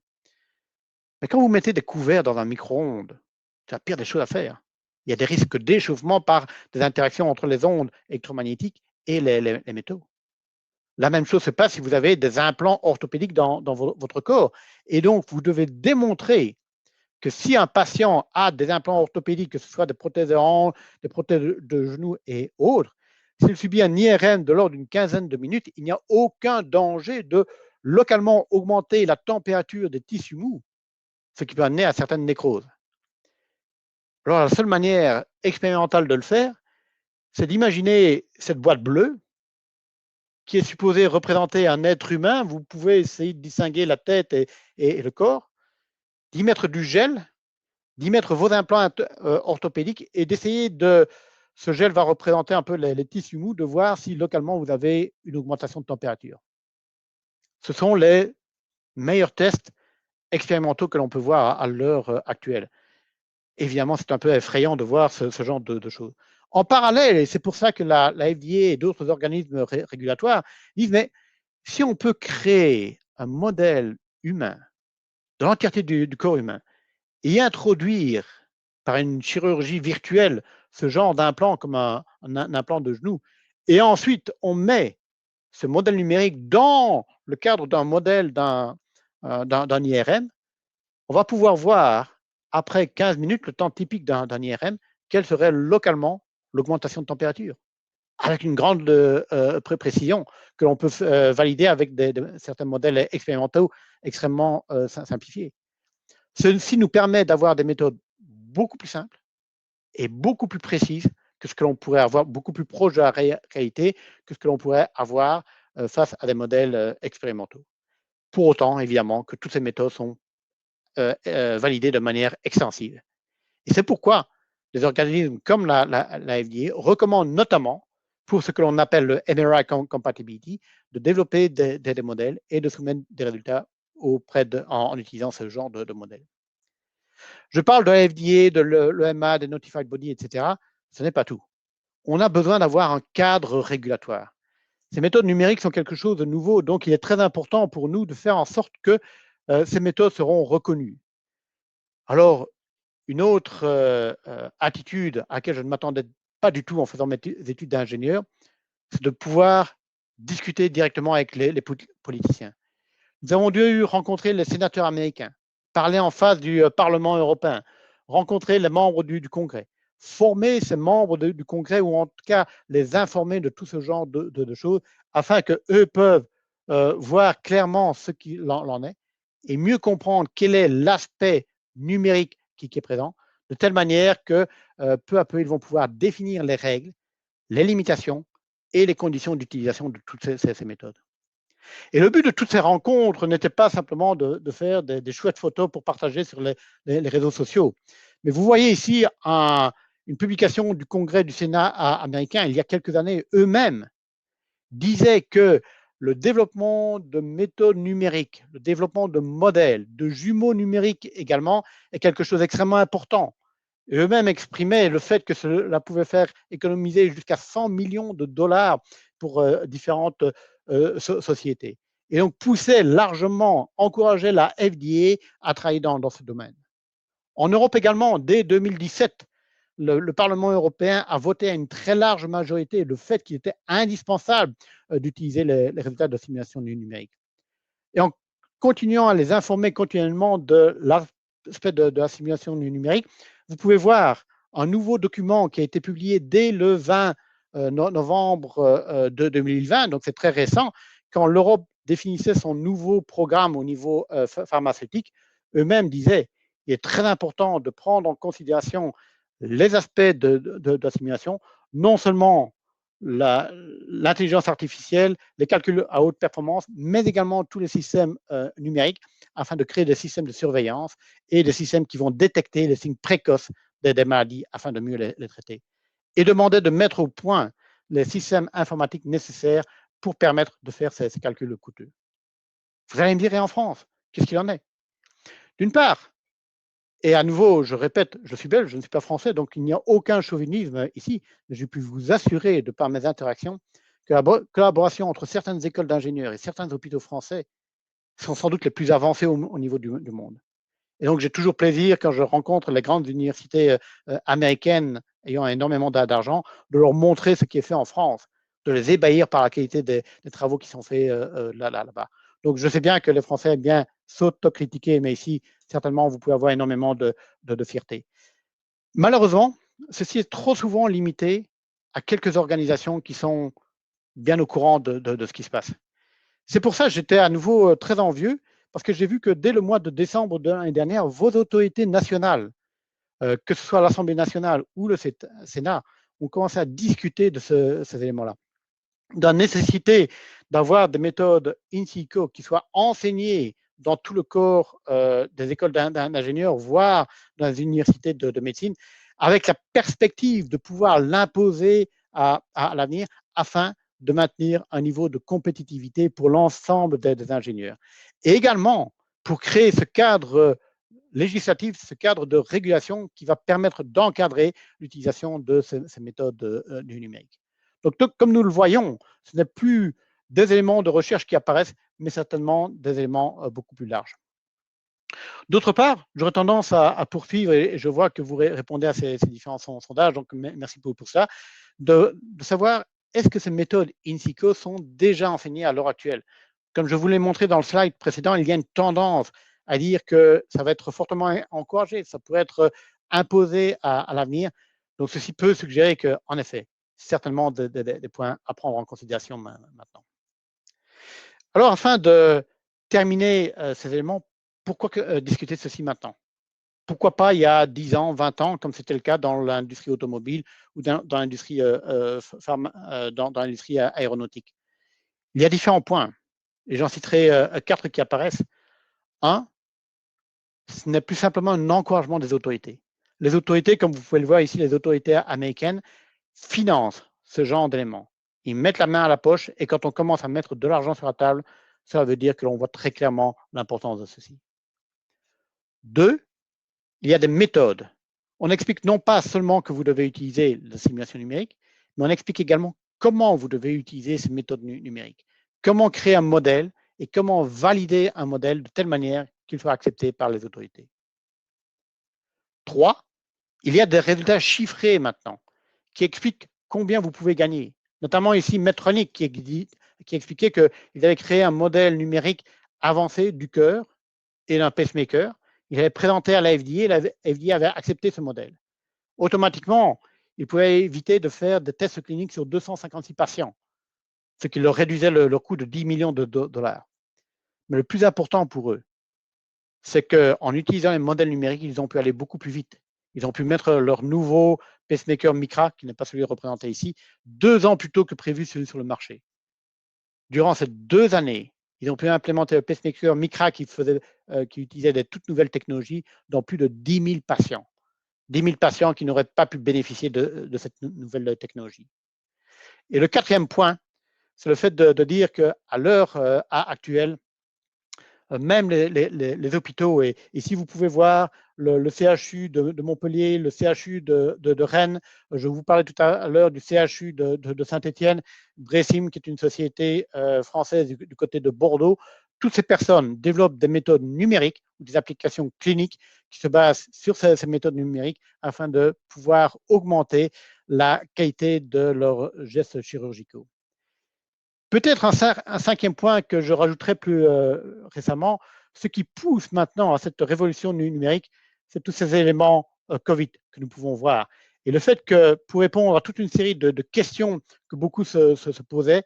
Mais quand vous mettez des couverts dans un micro-ondes, c'est la pire des choses à faire. Il y a des risques d'échauffement par des interactions entre les ondes électromagnétiques et les métaux. La même chose se passe si vous avez des implants orthopédiques dans votre corps. Et donc, vous devez démontrer que si un patient a des implants orthopédiques, que ce soit des prothèses de hanche, des prothèses de genoux et autres, s'il subit un IRM de l'ordre d'une quinzaine de minutes, il n'y a aucun danger de localement augmenter la température des tissus mous, ce qui peut amener à certaines nécroses. Alors, la seule manière expérimentale de le faire, c'est d'imaginer cette boîte bleue qui est supposé représenter un être humain, vous pouvez essayer de distinguer la tête et le corps, d'y mettre du gel, d'y mettre vos implants orthopédiques et d'essayer de… Ce gel va représenter un peu les tissus mous, de voir si localement vous avez une augmentation de température. Ce sont les meilleurs tests expérimentaux que l'on peut voir à l'heure actuelle. Évidemment, c'est un peu effrayant de voir ce genre de choses. En parallèle, et c'est pour ça que la FDA et d'autres organismes régulatoires disent, mais si on peut créer un modèle humain de l'entièreté du corps humain et introduire par une chirurgie virtuelle ce genre d'implant comme un implant de genou, et ensuite on met ce modèle numérique dans le cadre d'un modèle d'un IRM, on va pouvoir voir, après 15 minutes, le temps typique d'un IRM, quelle serait localement l'augmentation de température, avec une grande précision que l'on peut valider avec certains modèles expérimentaux extrêmement simplifiés. Ceci nous permet d'avoir des méthodes beaucoup plus simples et beaucoup plus précises que ce que l'on pourrait avoir, beaucoup plus proche de la réalité que ce que l'on pourrait avoir face à des modèles expérimentaux. Pour autant, évidemment, que toutes ces méthodes sont validées de manière extensive. Et c'est pourquoi des organismes comme la FDA recommandent notamment, pour ce que l'on appelle le MRI Compatibility, de développer des modèles et de soumettre des résultats en utilisant ce genre de modèles. Je parle de la FDA, de l'EMA, des Notified Bodies, etc. Ce n'est pas tout. On a besoin d'avoir un cadre régulatoire. Ces méthodes numériques sont quelque chose de nouveau, donc il est très important pour nous de faire en sorte que ces méthodes seront reconnues. Alors, une autre attitude à laquelle je ne m'attendais pas du tout en faisant mes études d'ingénieur, c'est de pouvoir discuter directement avec les politiciens. Nous avons dû rencontrer les sénateurs américains, parler en face du Parlement européen, rencontrer les membres du Congrès, former ces membres du Congrès ou en tout cas les informer de tout ce genre de choses afin qu'eux peuvent voir clairement ce qu'il en est et mieux comprendre quel est l'aspect numérique qui est présent, de telle manière que peu à peu, ils vont pouvoir définir les règles, les limitations et les conditions d'utilisation de toutes ces méthodes. Et le but de toutes ces rencontres n'était pas simplement de faire des chouettes photos pour partager sur les réseaux sociaux. Mais vous voyez ici une publication du Congrès du Sénat américain il y a quelques années. Eux-mêmes disaient que le développement de méthodes numériques, le développement de modèles, de jumeaux numériques également, est quelque chose d'extrêmement important. Et eux-mêmes exprimaient le fait que cela pouvait faire économiser jusqu'à 100 millions de dollars pour différentes sociétés. Et donc poussaient largement, encourageaient la FDA à travailler dans ce domaine. En Europe également, dès 2017, le Parlement européen a voté à une très large majorité le fait qu'il était indispensable d'utiliser les résultats de simulation numérique. Et en continuant à les informer continuellement de l'aspect de la simulation numérique, vous pouvez voir un nouveau document qui a été publié dès le 20 novembre de 2020, donc c'est très récent, quand l'Europe définissait son nouveau programme au niveau pharmaceutique, eux-mêmes disaient qu'il est très important de prendre en considération les aspects de la simulation, non seulement l'intelligence artificielle, les calculs à haute performance, mais également tous les systèmes numériques afin de créer des systèmes de surveillance et des systèmes qui vont détecter les signes précoces des maladies afin de mieux les traiter. Et demander de mettre au point les systèmes informatiques nécessaires pour permettre de faire ces calculs coûteux. Vous allez me dire, et en France, qu'est-ce qu'il en est? D'une part, et à nouveau, je répète, je suis belge, je ne suis pas français, donc il n'y a aucun chauvinisme ici, mais je puis vous assurer, de par mes interactions, que la collaboration entre certaines écoles d'ingénieurs et certains hôpitaux français sont sans doute les plus avancés au niveau du monde. Et donc, j'ai toujours plaisir, quand je rencontre les grandes universités américaines ayant énormément d'argent, de leur montrer ce qui est fait en France, de les ébahir par la qualité des travaux qui sont faits là-bas. Donc, je sais bien que les Français aiment bien s'autocritiquer, mais ici, certainement, vous pouvez avoir énormément de fierté. Malheureusement, ceci est trop souvent limité à quelques organisations qui sont bien au courant de ce qui se passe. C'est pour ça que j'étais à nouveau très envieux, parce que j'ai vu que dès le mois de décembre de l'année dernière, vos autorités nationales, que ce soit l'Assemblée nationale ou le Sénat, ont commencé à discuter de ces éléments-là. de la nécessité d'avoir des méthodes in situ qui soient enseignées dans tout le corps des écoles d'ingénieurs, voire dans les universités de médecine, avec la perspective de pouvoir l'imposer à l'avenir afin de maintenir un niveau de compétitivité pour l'ensemble des ingénieurs. Et également pour créer ce cadre législatif, ce cadre de régulation qui va permettre d'encadrer l'utilisation de ces méthodes du numérique. Donc, comme nous le voyons, ce n'est plus des éléments de recherche qui apparaissent, mais certainement des éléments beaucoup plus larges. D'autre part, j'aurais tendance à poursuivre, et je vois que vous répondez à ces différents sondages, donc merci pour ça, de savoir est-ce que ces méthodes in situ sont déjà enseignées à l'heure actuelle. Comme je vous l'ai montré dans le slide précédent, il y a une tendance à dire que ça va être fortement encouragé, ça pourrait être imposé à l'avenir. Donc, ceci peut suggérer qu'en effet, certainement des points à prendre en considération maintenant. Alors, afin de terminer ces éléments, pourquoi discuter de ceci maintenant? Pourquoi pas il y a 10 ans, 20 ans, comme c'était le cas dans l'industrie automobile ou dans l'industrie aéronautique? Il y a différents points, et j'en citerai 4 qui apparaissent. Un, ce n'est plus simplement un encouragement des autorités. Les autorités, comme vous pouvez le voir ici, les autorités américaines financent ce genre d'éléments. Ils mettent la main à la poche, et quand on commence à mettre de l'argent sur la table, ça veut dire que l'on voit très clairement l'importance de ceci. 2, il y a des méthodes. On explique non pas seulement que vous devez utiliser la simulation numérique, mais on explique également comment vous devez utiliser ces méthodes numériques, comment créer un modèle et comment valider un modèle de telle manière qu'il soit accepté par les autorités. 3, il y a des résultats chiffrés maintenant qui expliquent combien vous pouvez gagner. Notamment ici Medtronic qui expliquait qu'ils avaient créé un modèle numérique avancé du cœur et d'un pacemaker. Il avait présenté à la FDA et la FDA avait accepté ce modèle. Automatiquement, ils pouvaient éviter de faire des tests cliniques sur 256 patients, ce qui leur réduisait le coût de 10 millions de dollars. Mais le plus important pour eux, c'est qu'en utilisant les modèles numériques, ils ont pu aller beaucoup plus vite. Ils ont pu mettre leur nouveau pacemaker Micra, qui n'est pas celui représenté ici, 2 ans plus tôt que prévu sur le marché. Durant ces 2 années, ils ont pu implémenter le pacemaker Micra qui utilisait des toutes nouvelles technologies dans plus de 10 000 patients. 10 000 patients qui n'auraient pas pu bénéficier de cette nouvelle technologie. Et le 4e point, c'est le fait de dire qu'à l'heure actuelle, même les hôpitaux, et ici vous pouvez voir le CHU de Montpellier, le CHU de Rennes, je vous parlais tout à l'heure du CHU de Saint-Étienne, Bressim, qui est une société française du côté de Bordeaux. Toutes ces personnes développent des méthodes numériques ou des applications cliniques qui se basent sur ces méthodes numériques afin de pouvoir augmenter la qualité de leurs gestes chirurgicaux. Peut-être un 5e point que je rajouterai plus récemment, ce qui pousse maintenant à cette révolution numérique, c'est tous ces éléments Covid que nous pouvons voir. Et le fait que pour répondre à toute une série de questions que beaucoup se posaient,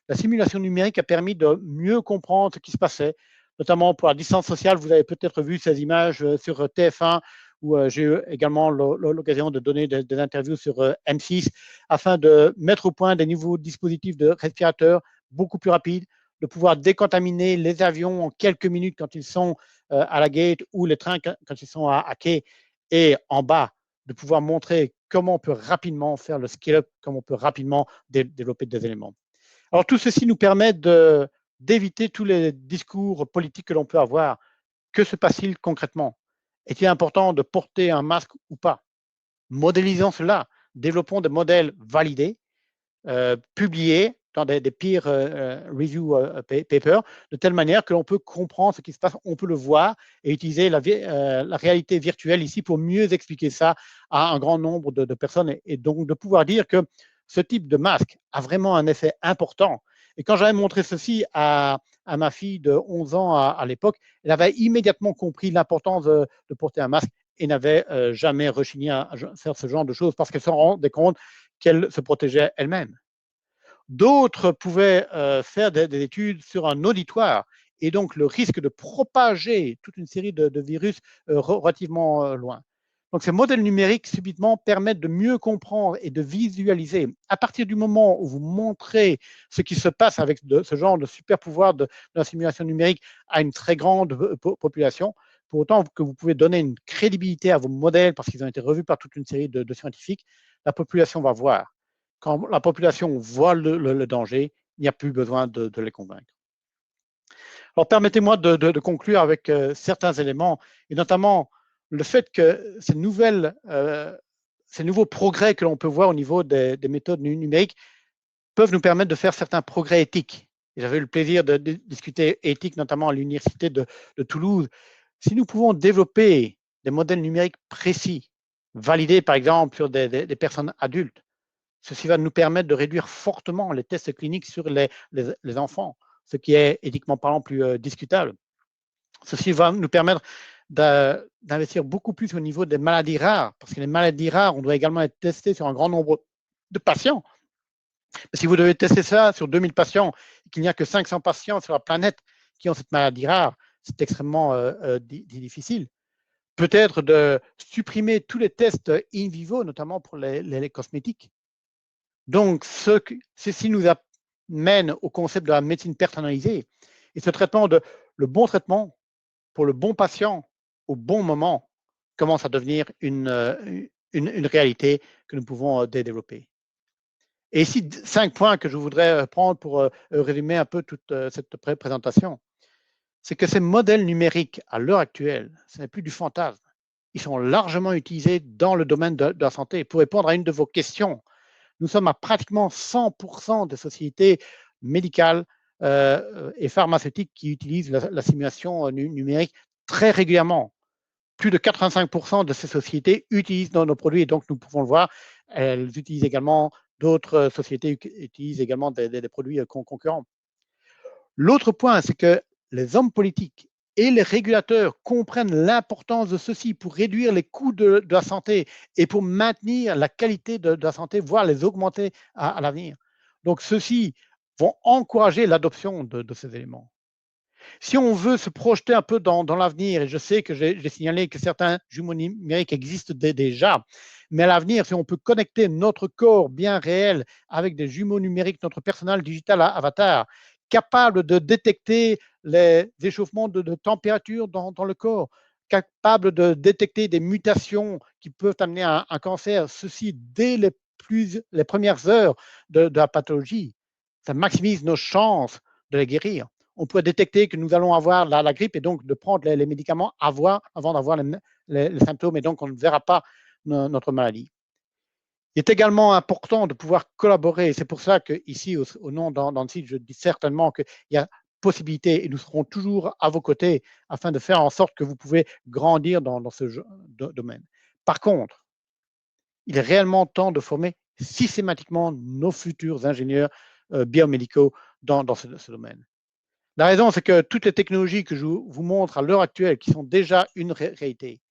la simulation numérique a permis de mieux comprendre ce qui se passait, notamment pour la distance sociale. Vous avez peut-être vu ces images sur TF1, où j'ai eu également l'occasion de donner des interviews sur M6, afin de mettre au point des nouveaux dispositifs de respirateurs beaucoup plus rapides, de pouvoir décontaminer les avions en quelques minutes quand ils sont à la gate, ou les trains quand ils sont à quai, et en bas, de pouvoir montrer comment on peut rapidement faire le scale-up, comment on peut rapidement développer des éléments. Alors, tout ceci nous permet d'éviter tous les discours politiques que l'on peut avoir. Que se passe-t-il concrètement? Est-il important de porter un masque ou pas? Modélisons cela, développons des modèles validés, publiés dans des peer review papers, de telle manière que l'on peut comprendre ce qui se passe, on peut le voir et utiliser la réalité virtuelle ici pour mieux expliquer ça à un grand nombre de personnes, et donc de pouvoir dire que ce type de masque a vraiment un effet important. Et quand j'avais montré ceci à ma fille de 11 ans à l'époque, elle avait immédiatement compris l'importance de porter un masque et n'avait jamais rechigné à faire ce genre de choses parce qu'elle se rendait compte qu'elle se protégeait elle-même. D'autres pouvaient faire des études sur un auditoire, et donc le risque de propager toute une série de virus relativement loin. Donc, ces modèles numériques, subitement, permettent de mieux comprendre et de visualiser. À partir du moment où vous montrez ce qui se passe avec ce genre de super pouvoir de la simulation numérique à une très grande population, pour autant que vous pouvez donner une crédibilité à vos modèles parce qu'ils ont été revus par toute une série de scientifiques, la population va voir. Quand la population voit le danger, il n'y a plus besoin de les convaincre. Alors, permettez-moi de conclure avec certains éléments, et notamment le fait que ces nouveaux progrès que l'on peut voir au niveau des méthodes numériques peuvent nous permettre de faire certains progrès éthiques. J'avais eu le plaisir de discuter éthique, notamment à l'université de Toulouse. Si nous pouvons développer des modèles numériques précis, validés par exemple sur des personnes adultes, ceci va nous permettre de réduire fortement les tests cliniques sur les enfants, ce qui est éthiquement parlant plus discutable. Ceci va nous permettre d'investir beaucoup plus au niveau des maladies rares, parce que les maladies rares, on doit également être testé sur un grand nombre de patients. Mais si vous devez tester ça sur 2000 patients et qu'il n'y a que 500 patients sur la planète qui ont cette maladie rare, c'est extrêmement difficile. Peut-être de supprimer tous les tests in vivo, notamment pour les cosmétiques. Donc, ceci nous amène au concept de la médecine personnalisée. Et ce traitement, le bon traitement pour le bon patient au bon moment, commence à devenir une réalité que nous pouvons développer. Et ici, 5 points que je voudrais prendre pour résumer un peu toute cette présentation. C'est que ces modèles numériques, à l'heure actuelle, ce n'est plus du fantasme. Ils sont largement utilisés dans le domaine de la santé. Pour répondre à une de vos questions, nous sommes à pratiquement 100% des sociétés médicales et pharmaceutiques qui utilisent la simulation numérique très régulièrement. Plus de 85% de ces sociétés utilisent nos produits, et donc nous pouvons le voir, elles utilisent également, d'autres sociétés utilisent également des produits concurrents. L'autre point, c'est que les hommes politiques et les régulateurs comprennent l'importance de ceci pour réduire les coûts de la santé et pour maintenir la qualité de la santé, voire les augmenter à l'avenir. Donc, ceux-ci vont encourager l'adoption de ces éléments. Si on veut se projeter un peu dans l'avenir, et je sais que j'ai signalé que certains jumeaux numériques existent déjà, mais à l'avenir, si on peut connecter notre corps bien réel avec des jumeaux numériques, notre personnel digital avatar, capable de détecter les échauffements de température dans le corps, capable de détecter des mutations qui peuvent amener à un cancer, ceci dès les premières heures de la pathologie, ça maximise nos chances de les guérir. On peut détecter que nous allons avoir la grippe et donc de prendre les médicaments avant d'avoir les symptômes, et donc on ne verra pas notre maladie. Il est également important de pouvoir collaborer. C'est pour ça qu'ici, au nom dans le site, je dis certainement qu'il y a possibilité et nous serons toujours à vos côtés afin de faire en sorte que vous pouvez grandir dans ce domaine. Par contre, il est réellement temps de former systématiquement nos futurs ingénieurs biomédicaux dans ce domaine. La raison, c'est que toutes les technologies que je vous montre à l'heure actuelle, qui sont déjà une réalité,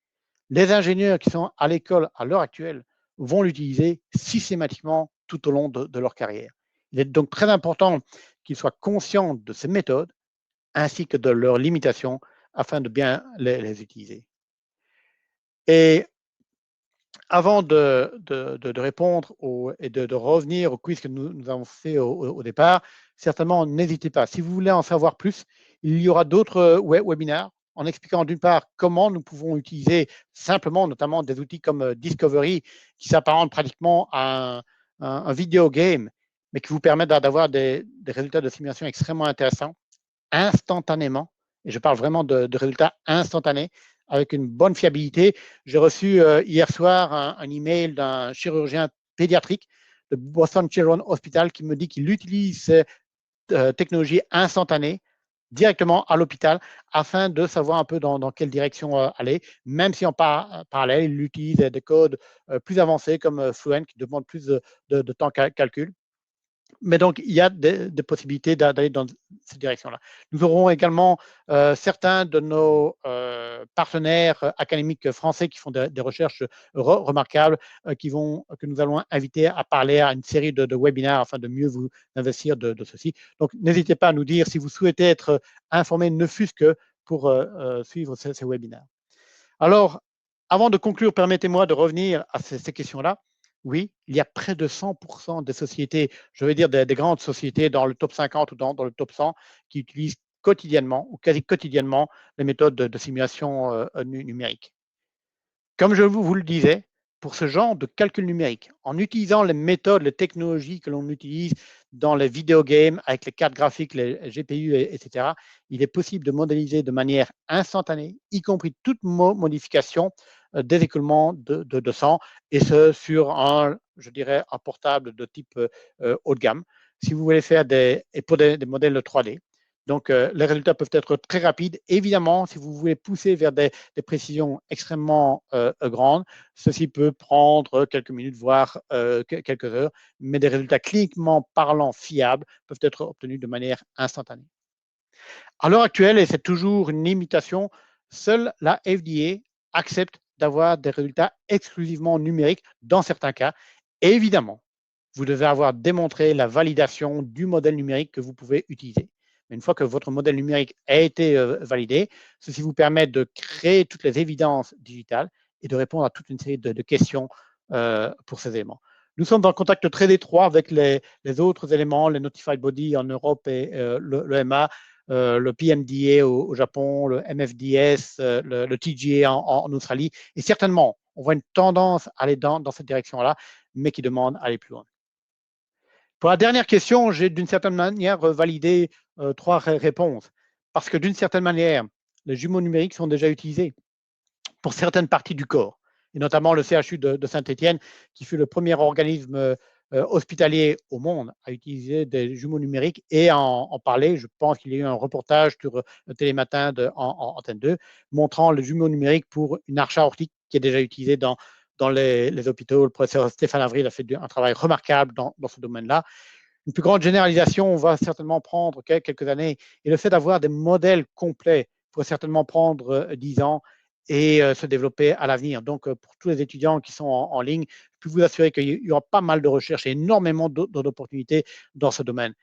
les ingénieurs qui sont à l'école à l'heure actuelle vont l'utiliser systématiquement tout au long de leur carrière. Il est donc très important qu'ils soient conscients de ces méthodes ainsi que de leurs limitations afin de bien les utiliser. Et avant de répondre et de revenir au quiz que nous avons fait au départ, certainement, n'hésitez pas. Si vous voulez en savoir plus, il y aura d'autres webinaires en expliquant d'une part comment nous pouvons utiliser simplement, notamment des outils comme Discovery, qui s'apparentent pratiquement à un video game, mais qui vous permettent d'avoir des résultats de simulation extrêmement intéressants, instantanément. Et je parle vraiment de résultats instantanés, avec une bonne fiabilité. J'ai reçu hier soir un email d'un chirurgien pédiatrique de Boston Children's Hospital qui me dit qu'il utilise ces technologies instantanées directement à l'hôpital afin de savoir un peu dans quelle direction aller, même si en parallèle, il utilise des codes plus avancés comme Fluent qui demandent plus de temps calcul. Mais donc, il y a des possibilités d'aller dans cette direction-là. Nous aurons également certains de nos partenaires académiques français qui font des recherches remarquables que nous allons inviter à parler à une série de webinaires afin de mieux vous investir de ceci. Donc, n'hésitez pas à nous dire si vous souhaitez être informé, ne fût-ce que pour suivre ces webinaires. Alors, avant de conclure, permettez-moi de revenir à ces questions-là. Oui, il y a près de 100% des sociétés, je veux dire des grandes sociétés dans le top 50 ou dans le top 100 qui utilisent quotidiennement ou quasi quotidiennement les méthodes de simulation numérique. Comme je vous le disais, pour ce genre de calcul numérique, en utilisant les méthodes, les technologies que l'on utilise dans les vidéogames avec les cartes graphiques, les GPU, etc., il est possible de modéliser de manière instantanée, y compris toute modification des écoulements de sang, et ce sur je dirais, un portable de type haut de gamme. Si vous voulez faire pour des modèles 3D. Donc, les résultats peuvent être très rapides. Évidemment, si vous voulez pousser vers des précisions extrêmement grandes, ceci peut prendre quelques minutes, voire quelques heures, mais des résultats cliniquement parlant fiables peuvent être obtenus de manière instantanée. À l'heure actuelle, et c'est toujours une limitation, seule la FDA accepte d'avoir des résultats exclusivement numériques dans certains cas. Et évidemment, vous devez avoir démontré la validation du modèle numérique que vous pouvez utiliser. Mais une fois que votre modèle numérique a été validé, ceci vous permet de créer toutes les évidences digitales et de répondre à toute une série de questions pour ces éléments. Nous sommes en contact très étroit avec les autres éléments, les Notified Bodies en Europe et l'EMA, le PMDA au Japon, le MFDS, le TGA en Australie. Et certainement, on voit une tendance à aller dans cette direction-là, mais qui demande à aller plus loin. Pour la dernière question, j'ai d'une certaine manière validé 3 réponses. Parce que d'une certaine manière, les jumeaux numériques sont déjà utilisés pour certaines parties du corps, et notamment le CHU de Saint-Étienne, qui fut le premier organisme hospitalier au monde à utiliser des jumeaux numériques et en parler. Je pense qu'il y a eu un reportage sur Télématin en Antenne 2 montrant le jumeau numérique pour une arche aortique qui est déjà utilisée dans les hôpitaux. Le professeur Stéphane Avril a fait un travail remarquable dans ce domaine-là. Une plus grande généralisation va certainement prendre quelques années, et le fait d'avoir des modèles complets pourrait certainement prendre 10 ans et se développer à l'avenir. Donc, pour tous les étudiants qui sont en ligne, je peux vous assurer qu'il y aura pas mal de recherches et énormément d'opportunités dans ce domaine.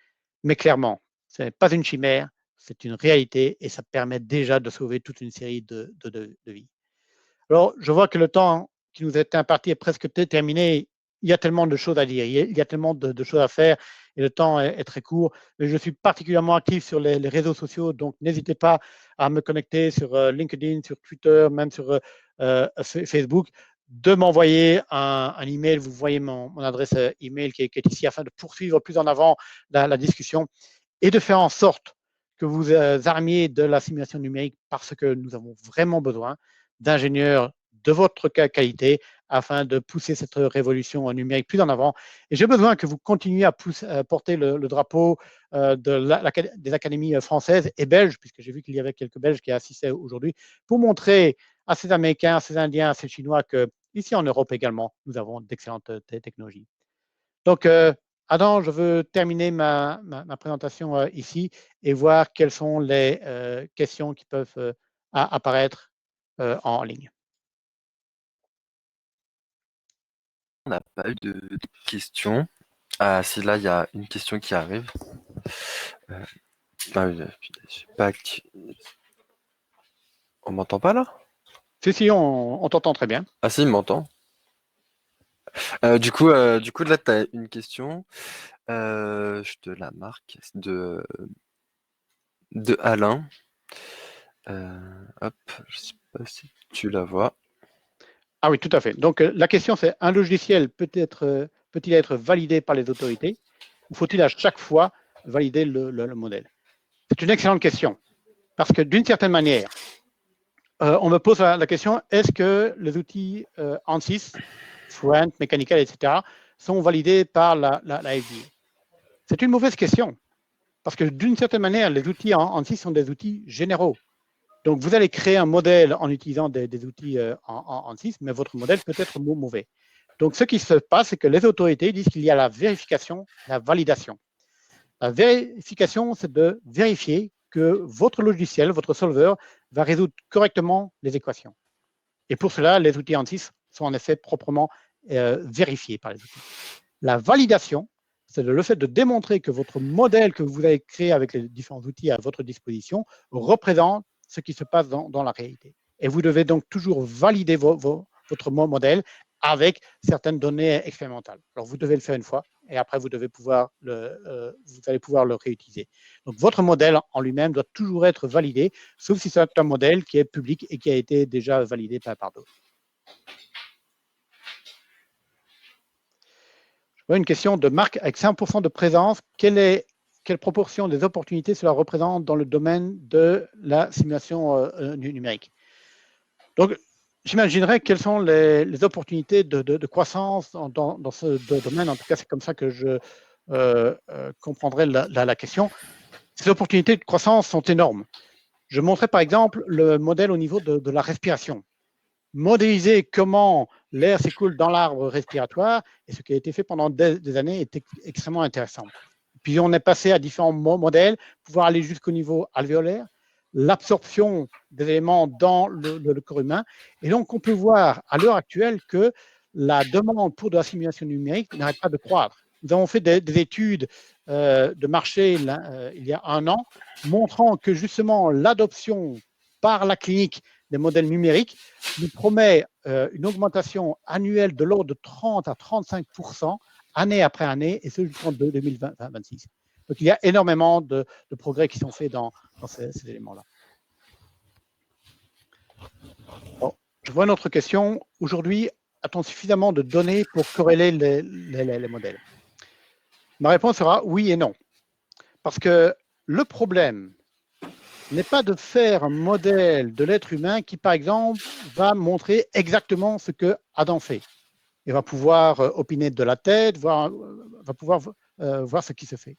Mais clairement, ce n'est pas une chimère, c'est une réalité, et ça permet déjà de sauver toute une série de vies. Alors, je vois que le temps qui nous est imparti est presque terminé. Il y a tellement de choses à dire, il y a tellement de choses à faire, et le temps est très court. Mais je suis particulièrement actif sur les réseaux sociaux, donc n'hésitez pas à me connecter sur LinkedIn, sur Twitter, même sur Facebook, de m'envoyer un email. Vous voyez mon adresse email qui est ici, afin de poursuivre plus en avant la discussion et de faire en sorte que vous armiez de la simulation numérique, parce que nous avons vraiment besoin d'ingénieurs de votre qualité afin de pousser cette révolution numérique plus en avant. Et j'ai besoin que vous continuiez à porter le drapeau des académies françaises et belges, puisque j'ai vu qu'il y avait quelques Belges qui assistaient aujourd'hui, pour montrer à ces Américains, à ces Indiens, à ces Chinois qu'ici en Europe également, nous avons d'excellentes technologies. Donc, Adam, je veux terminer ma présentation ici et voir quelles sont les questions qui peuvent apparaître en ligne. On n'a pas eu de questions. Ah, si, là, il y a une question qui arrive. On m'entend pas, là? Si, on t'entend très bien. Ah si, il m'entend. Du coup, là, tu as une question. Je te la marque. De Alain. Hop, je sais pas si tu la vois. Ah oui, tout à fait. Donc, la question, c'est: un logiciel peut-il être validé par les autorités, ou faut-il à chaque fois valider le modèle? C'est une excellente question, parce que d'une certaine manière, on me pose la question: est-ce que les outils ANSYS, Fluent, Mechanical, etc., sont validés par la FDA? C'est une mauvaise question, parce que d'une certaine manière, les outils ANSYS sont des outils généraux. Donc, vous allez créer un modèle en utilisant des outils en ANSYS, mais votre modèle peut être mauvais. Donc, ce qui se passe, c'est que les autorités disent qu'il y a la vérification, la validation. La vérification, c'est de vérifier que votre logiciel, votre solver, va résoudre correctement les équations. Et pour cela, les outils ANSYS sont en effet proprement vérifiés par les outils. La validation, c'est le fait de démontrer que votre modèle que vous avez créé avec les différents outils à votre disposition représente ce qui se passe dans la réalité. Et vous devez donc toujours valider votre modèle avec certaines données expérimentales. Alors, vous devez le faire une fois et après, vous allez pouvoir le réutiliser. Donc, votre modèle en lui-même doit toujours être validé, sauf si c'est un modèle qui est public et qui a été déjà validé par d'autres. Je vois une question de Marc. Avec 5% de présence, quelle proportion des opportunités cela représente dans le domaine de la simulation numérique? Donc, j'imaginerais quelles sont les opportunités de croissance dans ce domaine. En tout cas, c'est comme ça que je comprendrais la question. Ces opportunités de croissance sont énormes. Je montrais par exemple le modèle au niveau de la respiration. Modéliser comment l'air s'écoule dans l'arbre respiratoire, et ce qui a été fait pendant des années est extrêmement intéressant. Puis on est passé à différents modèles, pouvoir aller jusqu'au niveau alvéolaire, l'absorption des éléments dans le corps humain. Et donc, on peut voir à l'heure actuelle que la demande pour de la simulation numérique n'arrête pas de croître. Nous avons fait des études de marché il y a 1 an, montrant que justement l'adoption par la clinique des modèles numériques nous promet une augmentation annuelle de l'ordre de 30 à 35% année après année, et ce jusqu'en 2026. Donc, il y a énormément de progrès qui sont faits dans ces éléments-là. Bon, je vois une autre question. Aujourd'hui, a-t-on suffisamment de données pour corréler les modèles? Ma réponse sera oui et non. Parce que le problème n'est pas de faire un modèle de l'être humain qui, par exemple, va montrer exactement ce que Adam fait. Il va pouvoir opiner de la tête, va pouvoir voir ce qui se fait.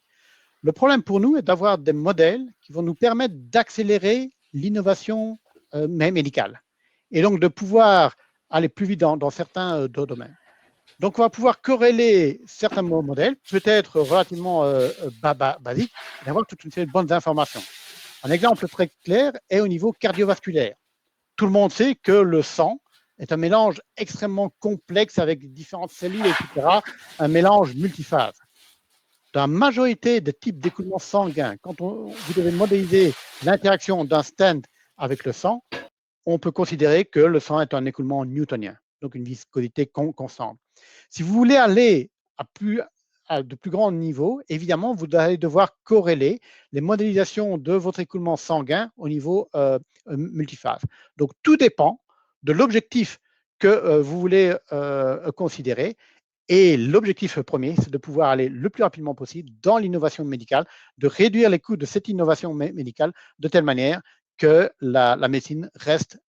Le problème pour nous est d'avoir des modèles qui vont nous permettre d'accélérer l'innovation médicale et donc de pouvoir aller plus vite dans certains domaines. Donc, on va pouvoir corréler certains modèles, peut-être relativement basiques, et avoir toute une série de bonnes informations. Un exemple très clair est au niveau cardiovasculaire. Tout le monde sait que le sang est un mélange extrêmement complexe avec différentes cellules, etc., un mélange multiphase. Dans la majorité des types d'écoulement sanguin, quand vous devez modéliser l'interaction d'un stent avec le sang, on peut considérer que le sang est un écoulement newtonien, donc une viscosité constante. Si vous voulez aller à de plus grands niveaux, évidemment, vous allez devoir corréler les modélisations de votre écoulement sanguin au niveau multiphase. Donc, tout dépend de l'objectif que vous voulez considérer. Et l'objectif premier, c'est de pouvoir aller le plus rapidement possible dans l'innovation médicale, de réduire les coûts de cette innovation médicale de telle manière que la médecine reste,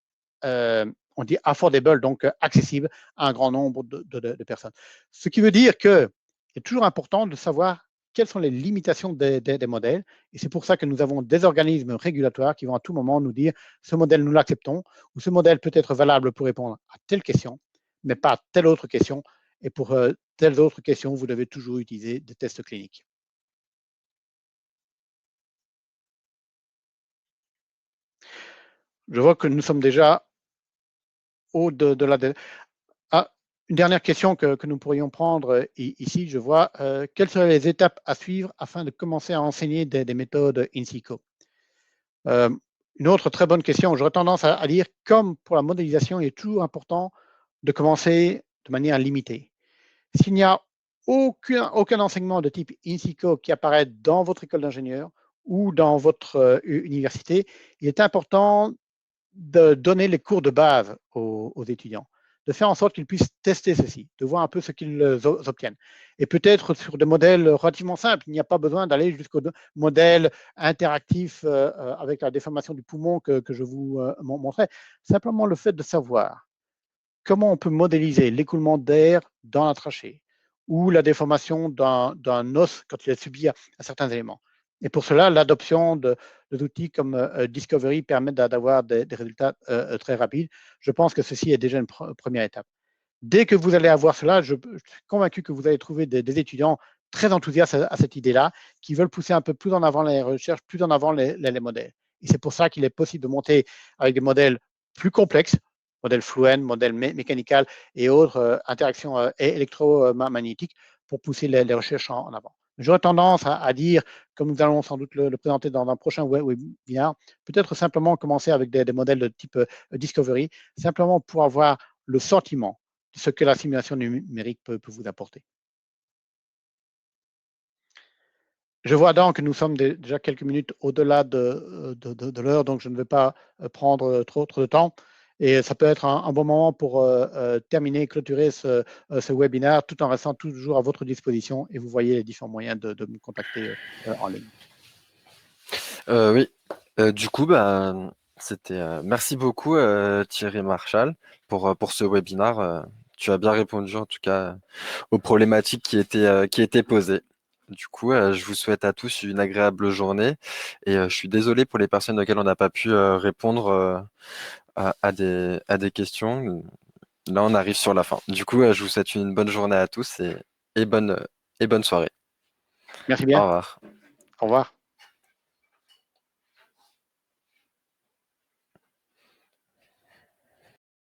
on dit affordable, donc accessible à un grand nombre de personnes. Ce qui veut dire qu'il est toujours important de savoir quelles sont les limitations des modèles. Et c'est pour ça que nous avons des organismes régulatoires qui vont à tout moment nous dire ce modèle, nous l'acceptons, ou ce modèle peut être valable pour répondre à telle question, mais pas à telle autre question. Et pour telles autres questions, vous devez toujours utiliser des tests cliniques. Je vois que nous sommes déjà au-delà de... Ah, une dernière question que nous pourrions prendre ici, je vois. Quelles seraient les étapes à suivre afin de commencer à enseigner des méthodes InSiCo? Une autre très bonne question. J'aurais tendance à dire, comme pour la modélisation, il est toujours important de commencer de manière limitée. S'il n'y a aucun enseignement de type InSiCo qui apparaît dans votre école d'ingénieur ou dans votre université, il est important de donner les cours de base aux étudiants, de faire en sorte qu'ils puissent tester ceci, de voir un peu ce qu'ils obtiennent. Et peut-être sur des modèles relativement simples, il n'y a pas besoin d'aller jusqu'au modèle interactif avec la déformation du poumon que je vous montrais. Simplement le fait de savoir comment on peut modéliser l'écoulement d'air dans la trachée ou la déformation d'un os quand il est subi à certains éléments. Et pour cela, l'adoption d'outils comme Discovery permet d'avoir des résultats très rapides. Je pense que ceci est déjà une première étape. Dès que vous allez avoir cela, je suis convaincu que vous allez trouver des étudiants très enthousiastes à cette idée-là, qui veulent pousser un peu plus en avant les recherches, plus en avant les modèles. Et c'est pour ça qu'il est possible de monter avec des modèles plus complexes, modèle Fluent, modèle mécanical et autres interactions électromagnétiques pour pousser les recherches en avant. J'aurais tendance à dire, comme nous allons sans doute le présenter dans un prochain webinaire, peut-être simplement commencer avec des modèles de type Discovery, simplement pour avoir le sentiment de ce que la simulation numérique peut vous apporter. Je vois donc que nous sommes déjà quelques minutes au-delà de l'heure, donc je ne vais pas prendre trop de temps. Et ça peut être un bon moment pour terminer et clôturer ce webinaire tout en restant toujours à votre disposition. Et vous voyez les différents moyens de me contacter en ligne. Oui, du coup, merci beaucoup Thierry Marchal pour ce webinaire. Tu as bien répondu en tout cas aux problématiques qui étaient posées. Du coup, je vous souhaite à tous une agréable journée et je suis désolé pour les personnes auxquelles on n'a pas pu répondre à des questions. Là, on arrive sur la fin. Du coup, je vous souhaite une bonne journée à tous et bonne soirée. Merci Au bien. revoir. Au revoir.